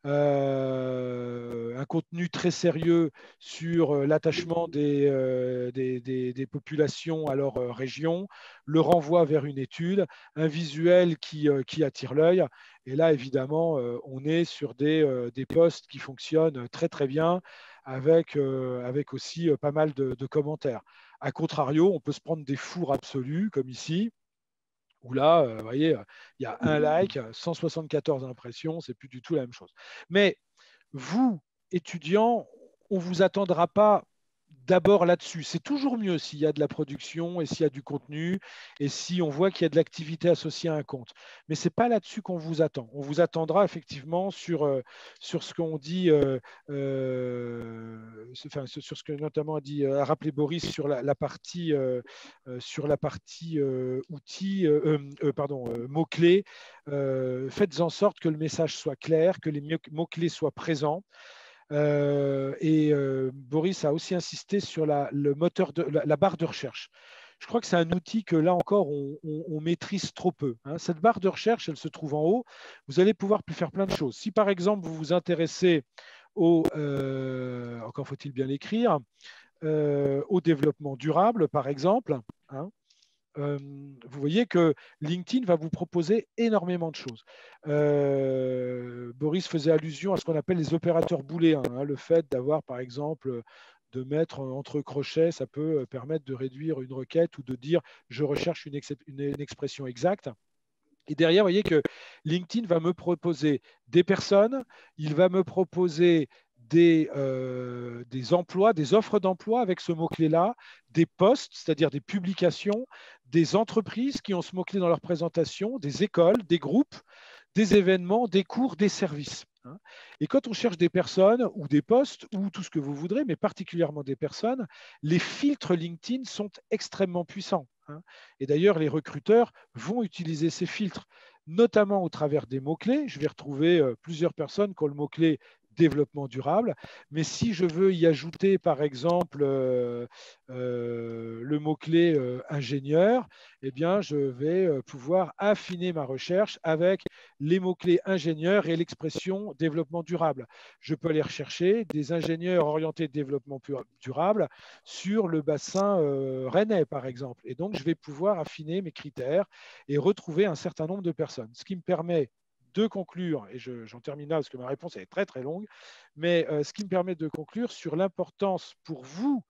Un contenu très sérieux sur l'attachement des populations à leur région, le renvoi vers une étude, un visuel qui attire l'œil. Et là, évidemment, on est sur des posts qui fonctionnent très, très bien avec aussi pas mal de commentaires. A contrario, on peut se prendre des fours absolus, comme ici, où là, vous voyez, il y a un like, 174 impressions, c'est plus du tout la même chose. Mais vous, étudiants, on ne vous attendra pas d'abord là-dessus. C'est toujours mieux s'il y a de la production et s'il y a du contenu et si on voit qu'il y a de l'activité associée à un compte. Mais ce n'est pas là-dessus qu'on vous attend. On vous attendra effectivement sur ce qu'on dit, sur ce que notamment a rappelé Boris sur la partie, outils, mots-clés. Faites en sorte que le message soit clair, que les mots-clés soient présents. Boris a aussi insisté sur le moteur la barre de recherche. Je crois que c'est un outil que là encore, on maîtrise trop peu. Hein. Cette barre de recherche, elle se trouve en haut. Vous allez pouvoir faire plein de choses. Si par exemple, vous vous intéressez encore faut-il bien l'écrire, au développement durable, par exemple, hein, vous voyez que LinkedIn va vous proposer énormément de choses. Boris faisait allusion à ce qu'on appelle les opérateurs booléens. Hein, le fait d'avoir, par exemple, de mettre entre crochets, ça peut permettre de réduire une requête ou de dire je recherche une expression exacte. Et derrière, vous voyez que LinkedIn va me proposer des personnes, il va me proposer des emplois, des offres d'emploi avec ce mot-clé-là, des postes, c'est-à-dire des publications, des entreprises qui ont ce mot-clé dans leur présentation, des écoles, des groupes, des événements, des cours, des services. Et quand on cherche des personnes ou des postes ou tout ce que vous voudrez, mais particulièrement des personnes, les filtres LinkedIn sont extrêmement puissants. Et d'ailleurs, les recruteurs vont utiliser ces filtres, notamment au travers des mots-clés. Je vais retrouver plusieurs personnes qui ont le mot-clé développement durable, mais si je veux y ajouter par exemple le mot-clé ingénieur, eh bien, je vais pouvoir affiner ma recherche avec les mots-clés ingénieur et l'expression développement durable. Je peux aller rechercher des ingénieurs orientés développement durable sur le bassin rennais, par exemple. Et donc, je vais pouvoir affiner mes critères et retrouver un certain nombre de personnes. Ce qui me permet de conclure, et j'en termine là parce que ma réponse est très très longue, mais ce qui me permet de conclure sur l'importance pour vous,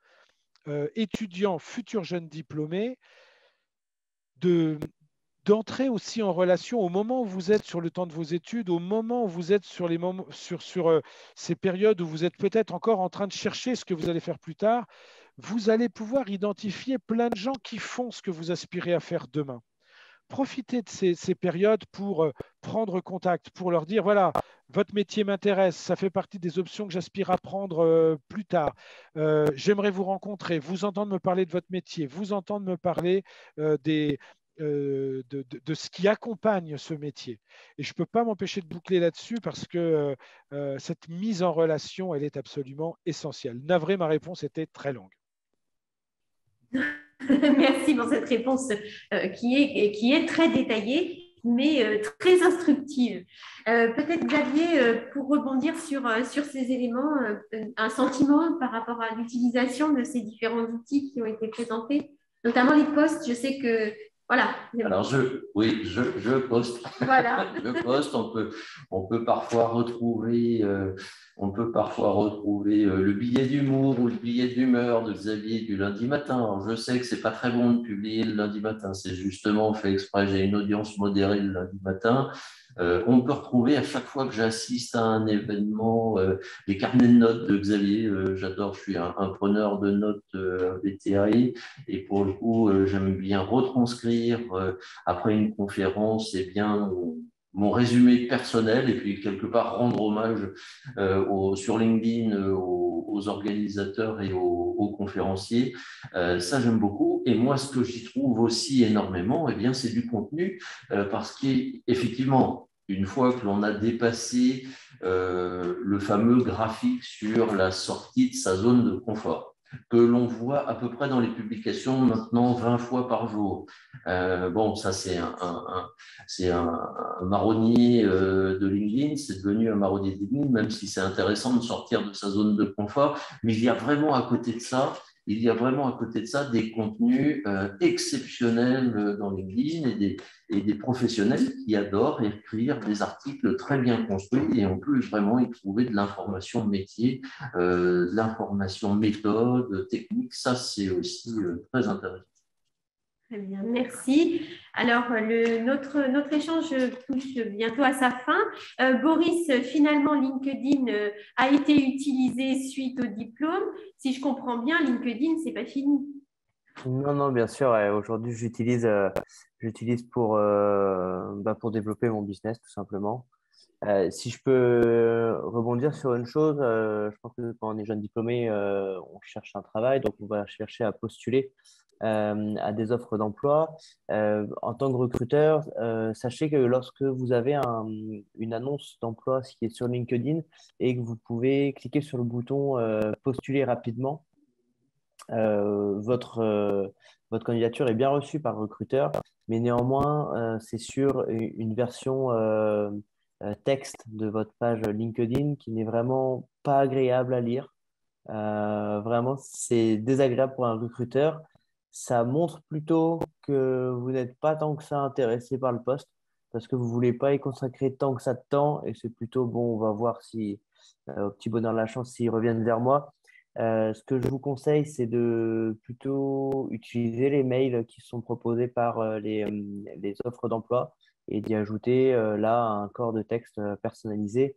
étudiants, futurs jeunes diplômés, d'entrer aussi en relation au moment où vous êtes sur le temps de vos études, au moment où vous êtes sur, ces périodes où vous êtes peut-être encore en train de chercher ce que vous allez faire plus tard, vous allez pouvoir identifier plein de gens qui font ce que vous aspirez à faire demain. Profitez de ces périodes pour prendre contact, pour leur dire, voilà, votre métier m'intéresse, ça fait partie des options que j'aspire à prendre plus tard. J'aimerais vous rencontrer, vous entendre me parler de votre métier, vous entendre me parler de ce qui accompagne ce métier. Et je ne peux pas m'empêcher de boucler là-dessus parce que cette mise en relation, elle est absolument essentielle. Navré, ma réponse était très longue. Merci pour cette réponse qui est très détaillée, mais très instructive. Peut-être Xavier, pour rebondir sur ces éléments, un sentiment par rapport à l'utilisation de ces différents outils qui ont été présentés, notamment les posts. Je sais que, voilà. Alors, je poste. Voilà. Je poste. On peut parfois retrouver, le billet d'humour ou le billet d'humeur de Xavier du lundi matin. Alors, je sais que c'est pas très bon de publier le lundi matin. C'est justement fait exprès. J'ai une audience modérée le lundi matin. On peut retrouver à chaque fois que j'assiste à un événement les carnets de notes de Xavier. J'adore, je suis un preneur de notes VTI et pour le coup, j'aime bien retranscrire après une conférence mon résumé personnel et puis quelque part rendre hommage sur LinkedIn aux organisateurs et aux conférenciers. Ça, j'aime beaucoup. Et moi, ce que j'y trouve aussi énormément, eh bien, c'est du contenu parce qu'effectivement, une fois que l'on a dépassé le fameux graphique sur la sortie de sa zone de confort, que l'on voit à peu près dans les publications maintenant 20 fois par jour. Bon, ça c'est un marronnier de LinkedIn, c'est devenu un marronnier de LinkedIn, même si c'est intéressant de sortir de sa zone de confort, mais il y a vraiment à côté de ça des contenus exceptionnels dans LinkedIn et des professionnels qui adorent écrire des articles très bien construits et on peut vraiment y trouver de l'information métier, de l'information méthode, technique. Ça, c'est aussi très intéressant. Très bien, merci. Alors, notre échange touche bientôt à sa fin. Boris, finalement, LinkedIn a été utilisé suite au diplôme. Si je comprends bien, LinkedIn, ce n'est pas fini. Non, bien sûr. Aujourd'hui, j'utilise pour développer mon business, tout simplement. Si je peux rebondir sur une chose, je pense que quand on est jeune diplômé, on cherche un travail, donc on va chercher à postuler à des offres d'emploi. En tant que recruteur, sachez que lorsque vous avez une annonce d'emploi qui est sur LinkedIn et que vous pouvez cliquer sur le bouton postuler rapidement, votre candidature est bien reçue par le recruteur, mais néanmoins, c'est sur une version texte de votre page LinkedIn qui n'est vraiment pas agréable à lire. Vraiment, c'est désagréable pour un recruteur. Ça montre plutôt que vous n'êtes pas tant que ça intéressé par le poste parce que vous ne voulez pas y consacrer tant que ça de temps et c'est plutôt bon, on va voir si, au petit bonheur de la chance, s'ils reviennent vers moi. Ce que je vous conseille, c'est de plutôt utiliser les mails qui sont proposés par les offres d'emploi et d'y ajouter là un corps de texte personnalisé.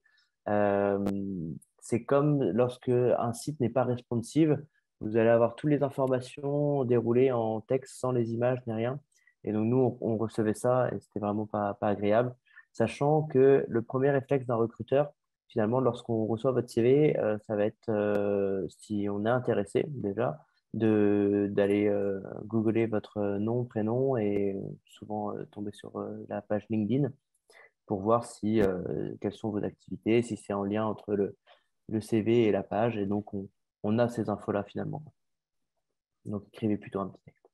c'est comme lorsque un site n'est pas responsive, vous allez avoir toutes les informations déroulées en texte sans les images ni rien. Et donc, nous, on recevait ça et c'était vraiment pas agréable, sachant que le premier réflexe d'un recruteur, finalement, lorsqu'on reçoit votre CV, ça va être, si on est intéressé déjà, d'aller googler votre nom, prénom et souvent tomber sur la page LinkedIn pour voir si, quelles sont vos activités, si c'est en lien entre le CV et la page. Et donc, on a ces infos-là finalement. Donc, écrivez plutôt un petit texte.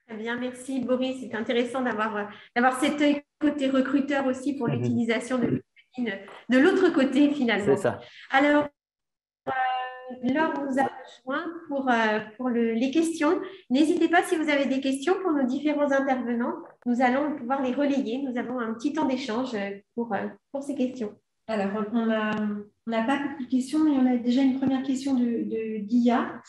Très bien, merci Boris. C'est intéressant d'avoir cet œil côté recruteur aussi pour l'utilisation de LinkedIn de l'autre côté finalement. C'est ça. Alors, Laure nous a rejoint pour les questions. N'hésitez pas si vous avez des questions pour nos différents intervenants. Nous allons pouvoir les relayer. Nous avons un petit temps d'échange pour ces questions. Alors, on n'a pas beaucoup de questions, mais on a déjà une première question de Guilla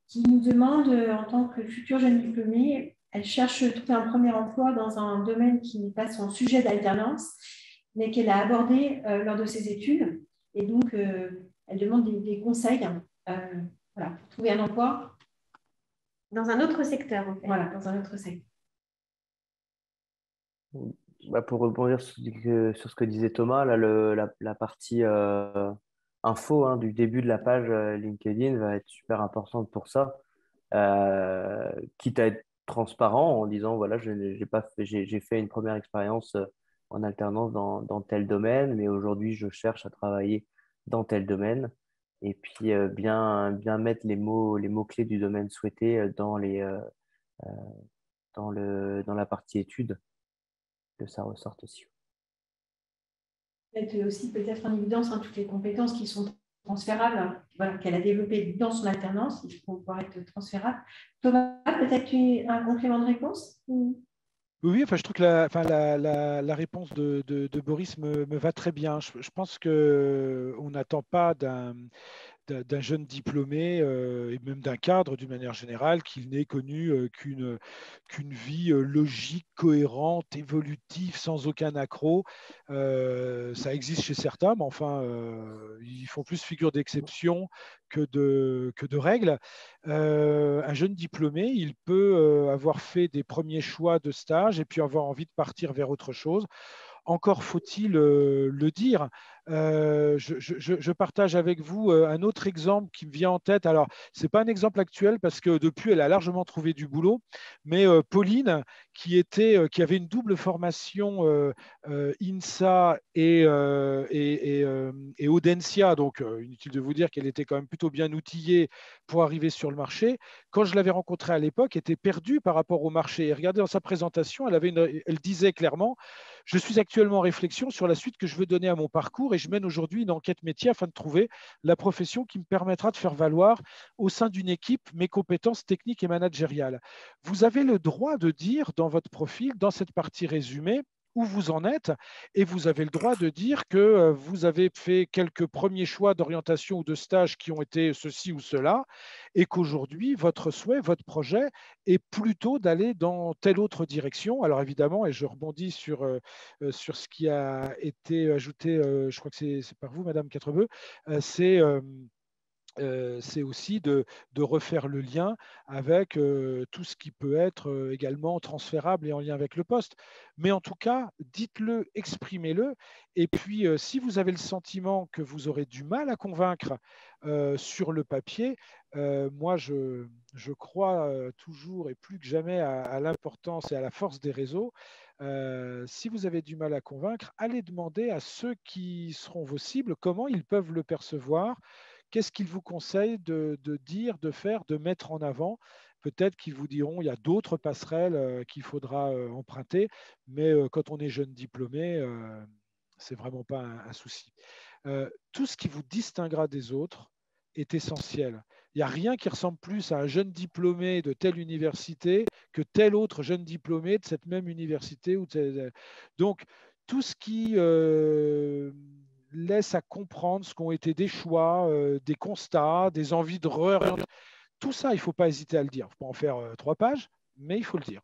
qui nous demande, en tant que future jeune diplômée, elle cherche à trouver un premier emploi dans un domaine qui n'est pas son sujet d'alternance, mais qu'elle a abordé lors de ses études. Et donc, elle demande des conseils voilà, pour trouver un emploi. Dans un autre secteur, en fait. Voilà, dans un autre secteur. Bah, pour rebondir sur ce que disait Thomas, là, la partie info hein, du début de la page LinkedIn va être super importante pour ça. Quitte à être transparent en disant voilà, j'ai fait une première expérience en alternance dans tel domaine, mais aujourd'hui je cherche à travailler dans tel domaine. Et puis bien mettre les mots-clés du domaine souhaité dans la partie études, que ça ressorte aussi. Mettre aussi peut-être en évidence toutes les compétences qui sont transférables, voilà, qu'elle a développées dans son alternance, qui vont pouvoir être transférables. Thomas, peut-être un complément de réponse? Oui, enfin, je trouve que la réponse de Boris me va très bien. Je pense qu'on n'attend pas d'un jeune diplômé et même d'un cadre d'une manière générale qu'il n'ait connu qu'une vie logique, cohérente, évolutive, sans aucun accroc. Ça existe chez certains, mais enfin, ils font plus figure d'exception que de règles. Un jeune diplômé, il peut avoir fait des premiers choix de stage et puis avoir envie de partir vers autre chose. Encore faut-il le dire. Je partage avec vous un autre exemple qui me vient en tête. Alors, ce n'est pas un exemple actuel parce que depuis, elle a largement trouvé du boulot. Mais Pauline, qui avait une double formation INSA et Audencia, donc inutile de vous dire qu'elle était quand même plutôt bien outillée pour arriver sur le marché. Quand je l'avais rencontrée à l'époque, elle était perdue par rapport au marché. Et regardez dans sa présentation, elle disait clairement: je suis actuellement en réflexion sur la suite que je veux donner à mon parcours et je mène aujourd'hui une enquête métier afin de trouver la profession qui me permettra de faire valoir au sein d'une équipe mes compétences techniques et managériales. Vous avez le droit de dire dans votre profil, dans cette partie résumée, où vous en êtes, et vous avez le droit de dire que vous avez fait quelques premiers choix d'orientation ou de stage qui ont été ceci ou cela, et qu'aujourd'hui, votre souhait, votre projet est plutôt d'aller dans telle autre direction. Alors évidemment, et je rebondis sur ce qui a été ajouté, je crois que c'est par vous, Madame Quatrebeu, c'est aussi de refaire le lien avec tout ce qui peut être également transférable et en lien avec le poste. Mais en tout cas, dites-le, exprimez-le. Et puis, si vous avez le sentiment que vous aurez du mal à convaincre sur le papier, moi, je crois toujours et plus que jamais à l'importance et à la force des réseaux. Si vous avez du mal à convaincre, allez demander à ceux qui seront vos cibles comment ils peuvent le percevoir. Qu'est-ce qu'ils vous conseillent de dire, de faire, de mettre en avant? Peut-être qu'ils vous diront il y a d'autres passerelles qu'il faudra emprunter, mais quand on est jeune diplômé, c'est vraiment pas un souci. Tout ce qui vous distinguera des autres est essentiel. Il n'y a rien qui ressemble plus à un jeune diplômé de telle université que tel autre jeune diplômé de cette même université. Donc, tout ce qui laisse à comprendre ce qu'ont été des choix, des constats, des envies de réorienter. Tout ça, il ne faut pas hésiter à le dire. Il ne faut pas en faire 3 pages, mais il faut le dire.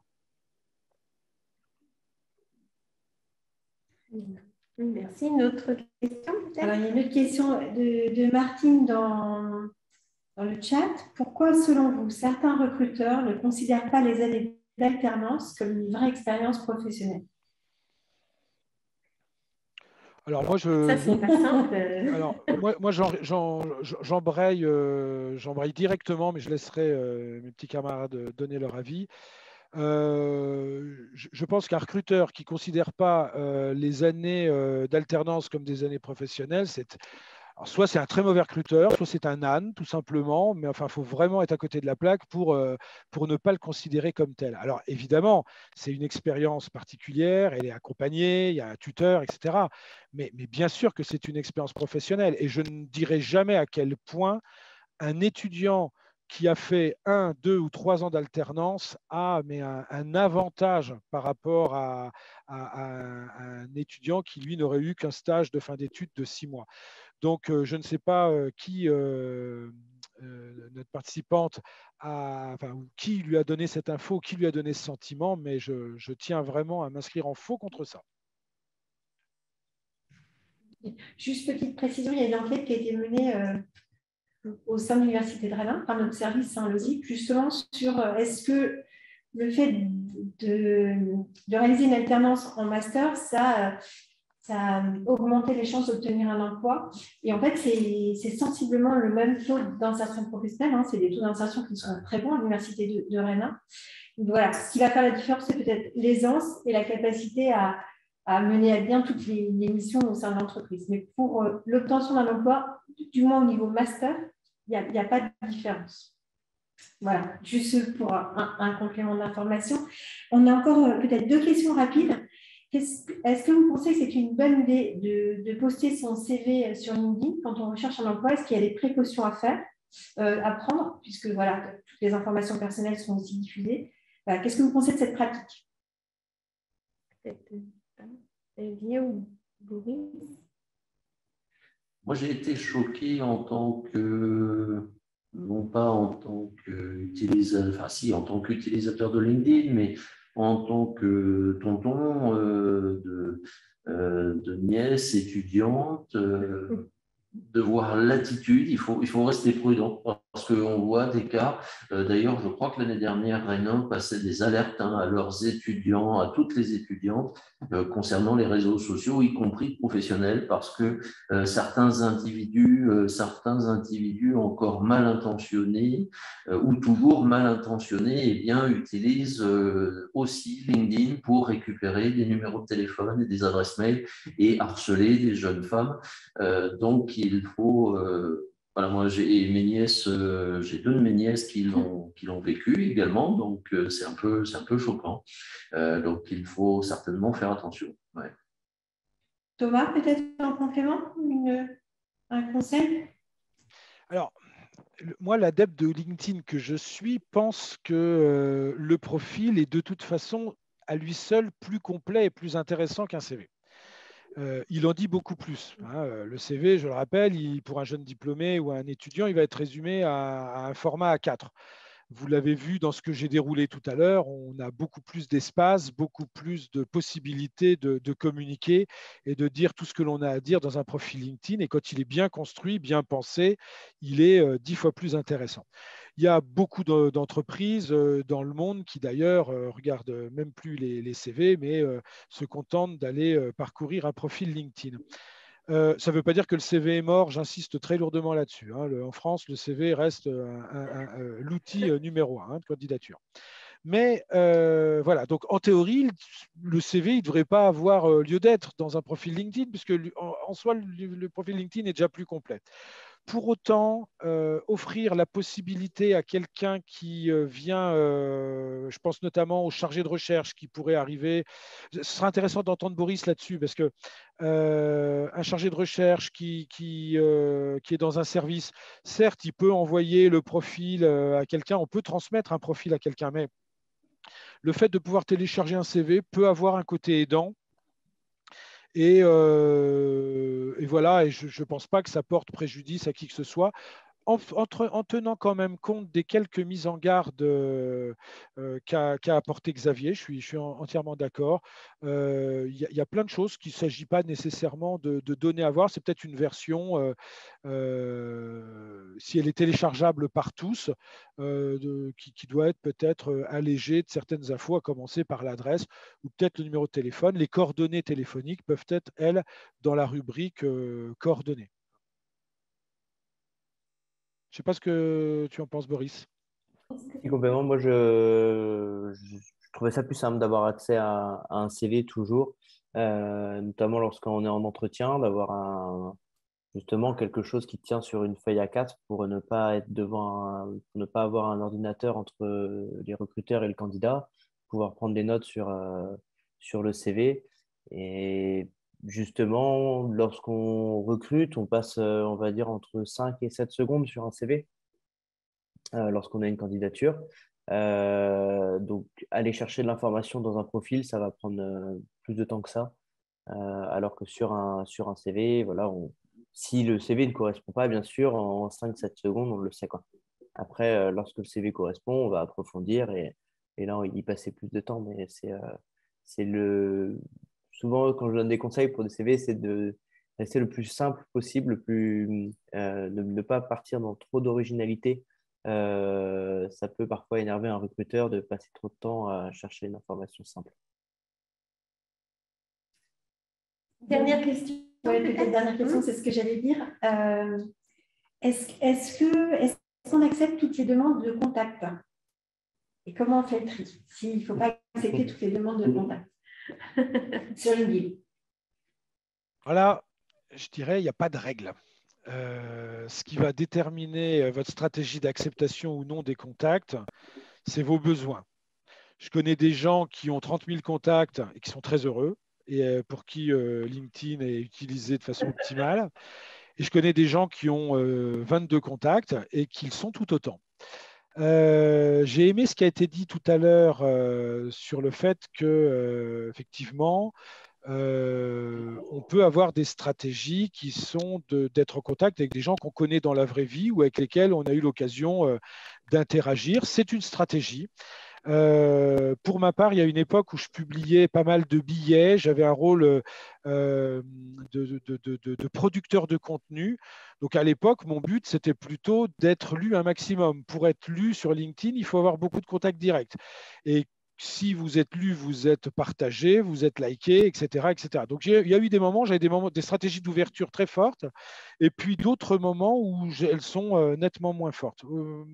Merci. Une autre question peut-être? Alors, il y a une autre question de Martine dans le chat. Pourquoi, selon vous, certains recruteurs ne considèrent pas les années d'alternance comme une vraie expérience professionnelle? Alors moi, Ça, c'est pas simple. Alors, moi j'embraye directement, mais je laisserai mes petits camarades donner leur avis. Je pense qu'un recruteur qui ne considère pas les années d'alternance comme des années professionnelles, alors soit c'est un très mauvais recruteur, soit c'est un âne, tout simplement, mais enfin, il faut vraiment être à côté de la plaque pour ne pas le considérer comme tel. Alors, évidemment, c'est une expérience particulière, elle est accompagnée, il y a un tuteur, etc. Mais bien sûr que c'est une expérience professionnelle, et je ne dirai jamais à quel point un étudiant qui a fait 1, 2 ou 3 ans d'alternance a un avantage par rapport à un étudiant qui, lui, n'aurait eu qu'un stage de fin d'études de 6 mois. Donc, je ne sais pas qui, notre participante, qui lui a donné cette info, qui lui a donné ce sentiment, mais je tiens vraiment à m'inscrire en faux contre ça. Juste petite précision, il y a une enquête qui a été menée au sein de l'Université de Rennes, par notre service Saint-Losic, justement sur est-ce que le fait de réaliser une alternance en master, ça a augmenté les chances d'obtenir un emploi. Et en fait, c'est sensiblement le même taux d'insertion professionnelle. C'est des taux d'insertion qui sont très bons à l'Université de Rennes. Donc, voilà, ce qui va faire la différence, c'est peut-être l'aisance et la capacité à mener à bien toutes les missions au sein de l'entreprise. Mais pour l'obtention d'un emploi, du moins au niveau master, il n'y a pas de différence. Voilà, juste pour un complément d'information. On a encore peut-être 2 questions rapides. Est-ce que vous pensez que c'est une bonne idée de poster son CV sur LinkedIn quand on recherche un emploi? Est-ce qu'il y a des précautions à faire, à prendre, puisque voilà, toutes les informations personnelles sont aussi diffusées? Voilà, qu'est-ce que vous pensez de cette pratique? Moi, j'ai été choqué en tant que, non pas en tant qu'utilisateur, enfin si, en tant qu'utilisateur de LinkedIn, mais en tant que tonton de nièce étudiante, de voir l'attitude. Il faut rester prudent parce qu'on voit des cas. D'ailleurs, je crois que l'année dernière, Rennes passait des alertes à leurs étudiants, à toutes les étudiantes, concernant les réseaux sociaux, y compris professionnels, parce que certains individus encore mal intentionnés ou toujours mal intentionnés, eh bien, utilisent aussi LinkedIn pour récupérer des numéros de téléphone et des adresses mail et harceler des jeunes femmes. Donc, il faut. Voilà, moi, j'ai 2 de mes nièces qui l'ont vécu également, donc c'est un peu choquant. Donc, il faut certainement faire attention. Ouais. Thomas, peut-être en complément, un conseil? Alors, moi, l'adepte de LinkedIn que je suis pense que le profil est de toute façon à lui seul plus complet et plus intéressant qu'un CV. Il en dit beaucoup plus. Le CV, je le rappelle, pour un jeune diplômé ou un étudiant, il va être résumé à un format A4. Vous l'avez vu dans ce que j'ai déroulé tout à l'heure, on a beaucoup plus d'espace, beaucoup plus de possibilités de communiquer et de dire tout ce que l'on a à dire dans un profil LinkedIn. Et quand il est bien construit, bien pensé, il est 10 fois plus intéressant. Il y a beaucoup d'entreprises dans le monde qui d'ailleurs regardent même plus les CV, mais se contentent d'aller parcourir un profil LinkedIn. Ça ne veut pas dire que le CV est mort, j'insiste très lourdement là-dessus. En France, le CV reste l'outil numéro 1 de candidature. Mais voilà, donc en théorie, le CV, il ne devrait pas avoir lieu d'être dans un profil LinkedIn, puisque en soi, le profil LinkedIn est déjà plus complet. Pour autant, offrir la possibilité à quelqu'un qui vient, je pense notamment aux chargés de recherche qui pourraient arriver, ce sera intéressant d'entendre Boris là-dessus, parce que un chargé de recherche qui est dans un service, certes, il peut envoyer le profil à quelqu'un, on peut transmettre un profil à quelqu'un, mais le fait de pouvoir télécharger un CV peut avoir un côté aidant. Et voilà, et je ne pense pas que ça porte préjudice à qui que ce soit. en tenant quand même compte des quelques mises en garde qu'a apporté Xavier, je suis entièrement d'accord. Il y a plein de choses qu'il ne s'agit pas nécessairement de donner à voir. C'est peut-être une version, si elle est téléchargeable par tous, qui doit être peut-être allégée de certaines infos, à commencer par l'adresse ou peut-être le numéro de téléphone. Les coordonnées téléphoniques peuvent être, elles, dans la rubrique coordonnées. Je ne sais pas ce que tu en penses, Boris. Et complètement, moi, je trouvais ça plus simple d'avoir accès à un CV toujours, notamment lorsqu'on est en entretien, d'avoir justement quelque chose qui tient sur une feuille A4 pour ne pas être pour ne pas avoir un ordinateur entre les recruteurs et le candidat, pouvoir prendre des notes sur le CV. Et justement, lorsqu'on recrute, on passe, on va dire, entre 5 et 7 secondes sur un CV lorsqu'on a une candidature. Donc, aller chercher de l'information dans un profil, ça va prendre plus de temps que ça. Alors que sur un CV, voilà, si le CV ne correspond pas, bien sûr, en 5-7 secondes, on le sait, quoi. Après, lorsque le CV correspond, on va approfondir et là, y passer plus de temps. Mais souvent, quand je donne des conseils pour des CV, c'est de rester le plus simple possible, de ne pas partir dans trop d'originalité. Ça peut parfois énerver un recruteur de passer trop de temps à chercher une information simple. Dernière question. Oui, peut-être dernière question, c'est ce que j'allais dire. Est-ce qu'on accepte toutes les demandes de contact? Et comment on fait le tri s'il ne faut pas accepter toutes les demandes de contact sur LinkedIn? Voilà, je dirais, il n'y a pas de règle. Ce qui va déterminer votre stratégie d'acceptation ou non des contacts, c'est vos besoins. Je connais des gens qui ont 30 000 contacts et qui sont très heureux et pour qui LinkedIn est utilisé de façon optimale. Et je connais des gens qui ont 22 contacts et qui le sont tout autant. J'ai aimé ce qui a été dit tout à l'heure sur le fait que, effectivement, on peut avoir des stratégies qui sont d'être en contact avec des gens qu'on connaît dans la vraie vie ou avec lesquels on a eu l'occasion d'interagir. C'est une stratégie. Pour ma part, il y a une époque où je publiais pas mal de billets. J'avais un rôle de producteur de contenu. Donc à l'époque, mon but, c'était plutôt d'être lu un maximum. Pour être lu sur LinkedIn, il faut avoir beaucoup de contacts directs. Et si vous êtes lu, vous êtes partagé, vous êtes liké, etc., etc. Donc il y a eu des moments, j'avais des stratégies d'ouverture très fortes, et puis d'autres moments où elles sont nettement moins fortes.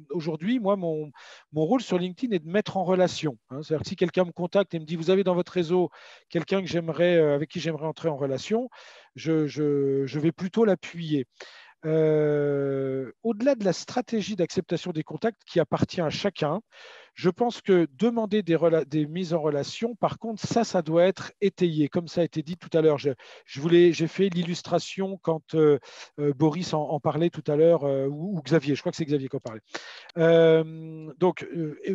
Aujourd'hui, moi, mon rôle sur LinkedIn est de mettre en relation. C'est-à-dire que si quelqu'un me contacte et me dit, vous avez dans votre réseau quelqu'un avec qui j'aimerais entrer en relation, je vais plutôt l'appuyer. Au-delà de la stratégie d'acceptation des contacts qui appartient à chacun, je pense que demander des mises en relation, par contre, ça doit être étayé. Comme ça a été dit tout à l'heure, j'ai fait l'illustration quand Boris en parlait tout à l'heure, ou Xavier, je crois que c'est Xavier qui en parlait. Donc,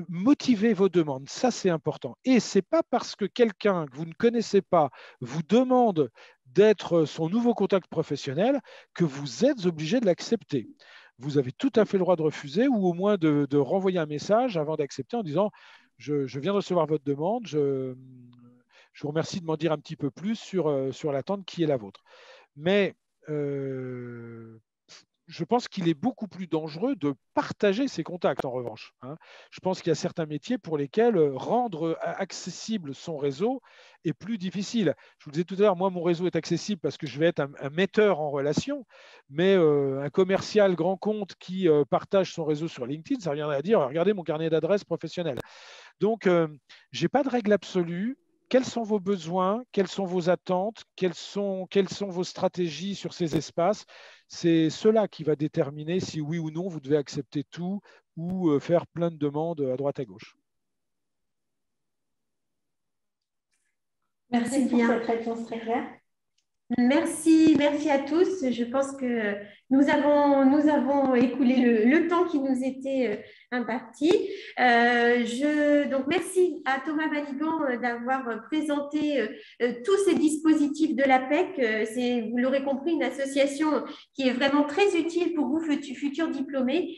motivez vos demandes, ça c'est important. Et ce n'est pas parce que quelqu'un que vous ne connaissez pas vous demande d'être son nouveau contact professionnel que vous êtes obligé de l'accepter. Vous avez tout à fait le droit de refuser ou au moins de renvoyer un message avant d'accepter en disant je viens de recevoir votre demande, je vous remercie de m'en dire un petit peu plus sur l'attente qui est la vôtre. Mais je pense qu'il est beaucoup plus dangereux de partager ses contacts, en revanche. Je pense qu'il y a certains métiers pour lesquels rendre accessible son réseau est plus difficile. Je vous disais tout à l'heure, moi, mon réseau est accessible parce que je vais être un metteur en relation, mais un commercial grand compte qui partage son réseau sur LinkedIn, ça reviendrait à dire, regardez mon carnet d'adresses professionnel. Donc, je n'ai pas de règle absolue. Quels sont vos besoins? Quelles sont vos attentes? Quelles sont vos stratégies sur ces espaces? C'est cela qui va déterminer si oui ou non vous devez accepter tout ou faire plein de demandes à droite à gauche. Merci pour cette réponse très claire. Merci, merci à tous. Je pense que nous avons écoulé le temps qui nous était imparti. Donc, merci à Thomas Baligan d'avoir présenté tous ces dispositifs de l'APEC. C'est, vous l'aurez compris, une association qui est vraiment très utile pour vous, futurs diplômés.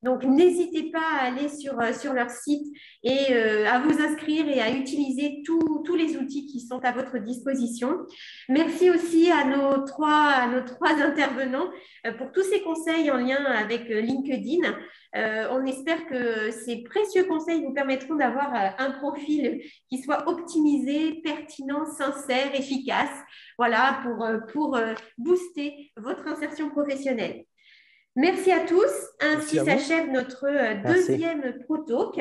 Donc, n'hésitez pas à aller sur leur site et à vous inscrire et à utiliser tous les outils qui sont à votre disposition. Merci aussi à nos trois intervenants pour tous ces conseils en lien avec LinkedIn. On espère que ces précieux conseils vous permettront d'avoir un profil qui soit optimisé, pertinent, sincère, efficace, voilà, pour booster votre insertion professionnelle. Merci à tous. Ainsi s'achève notre deuxième Pro-Talk.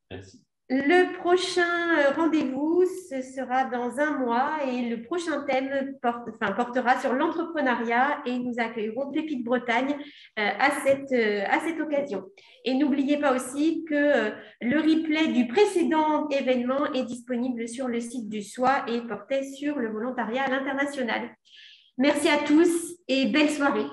Merci. Le prochain rendez-vous, ce sera dans un mois et le prochain thème portera sur l'entrepreneuriat et nous accueillerons Pépite Bretagne à cette occasion. Et n'oubliez pas aussi que le replay du précédent événement est disponible sur le site du SOI et portait sur le volontariat à l'international. Merci à tous et belle soirée.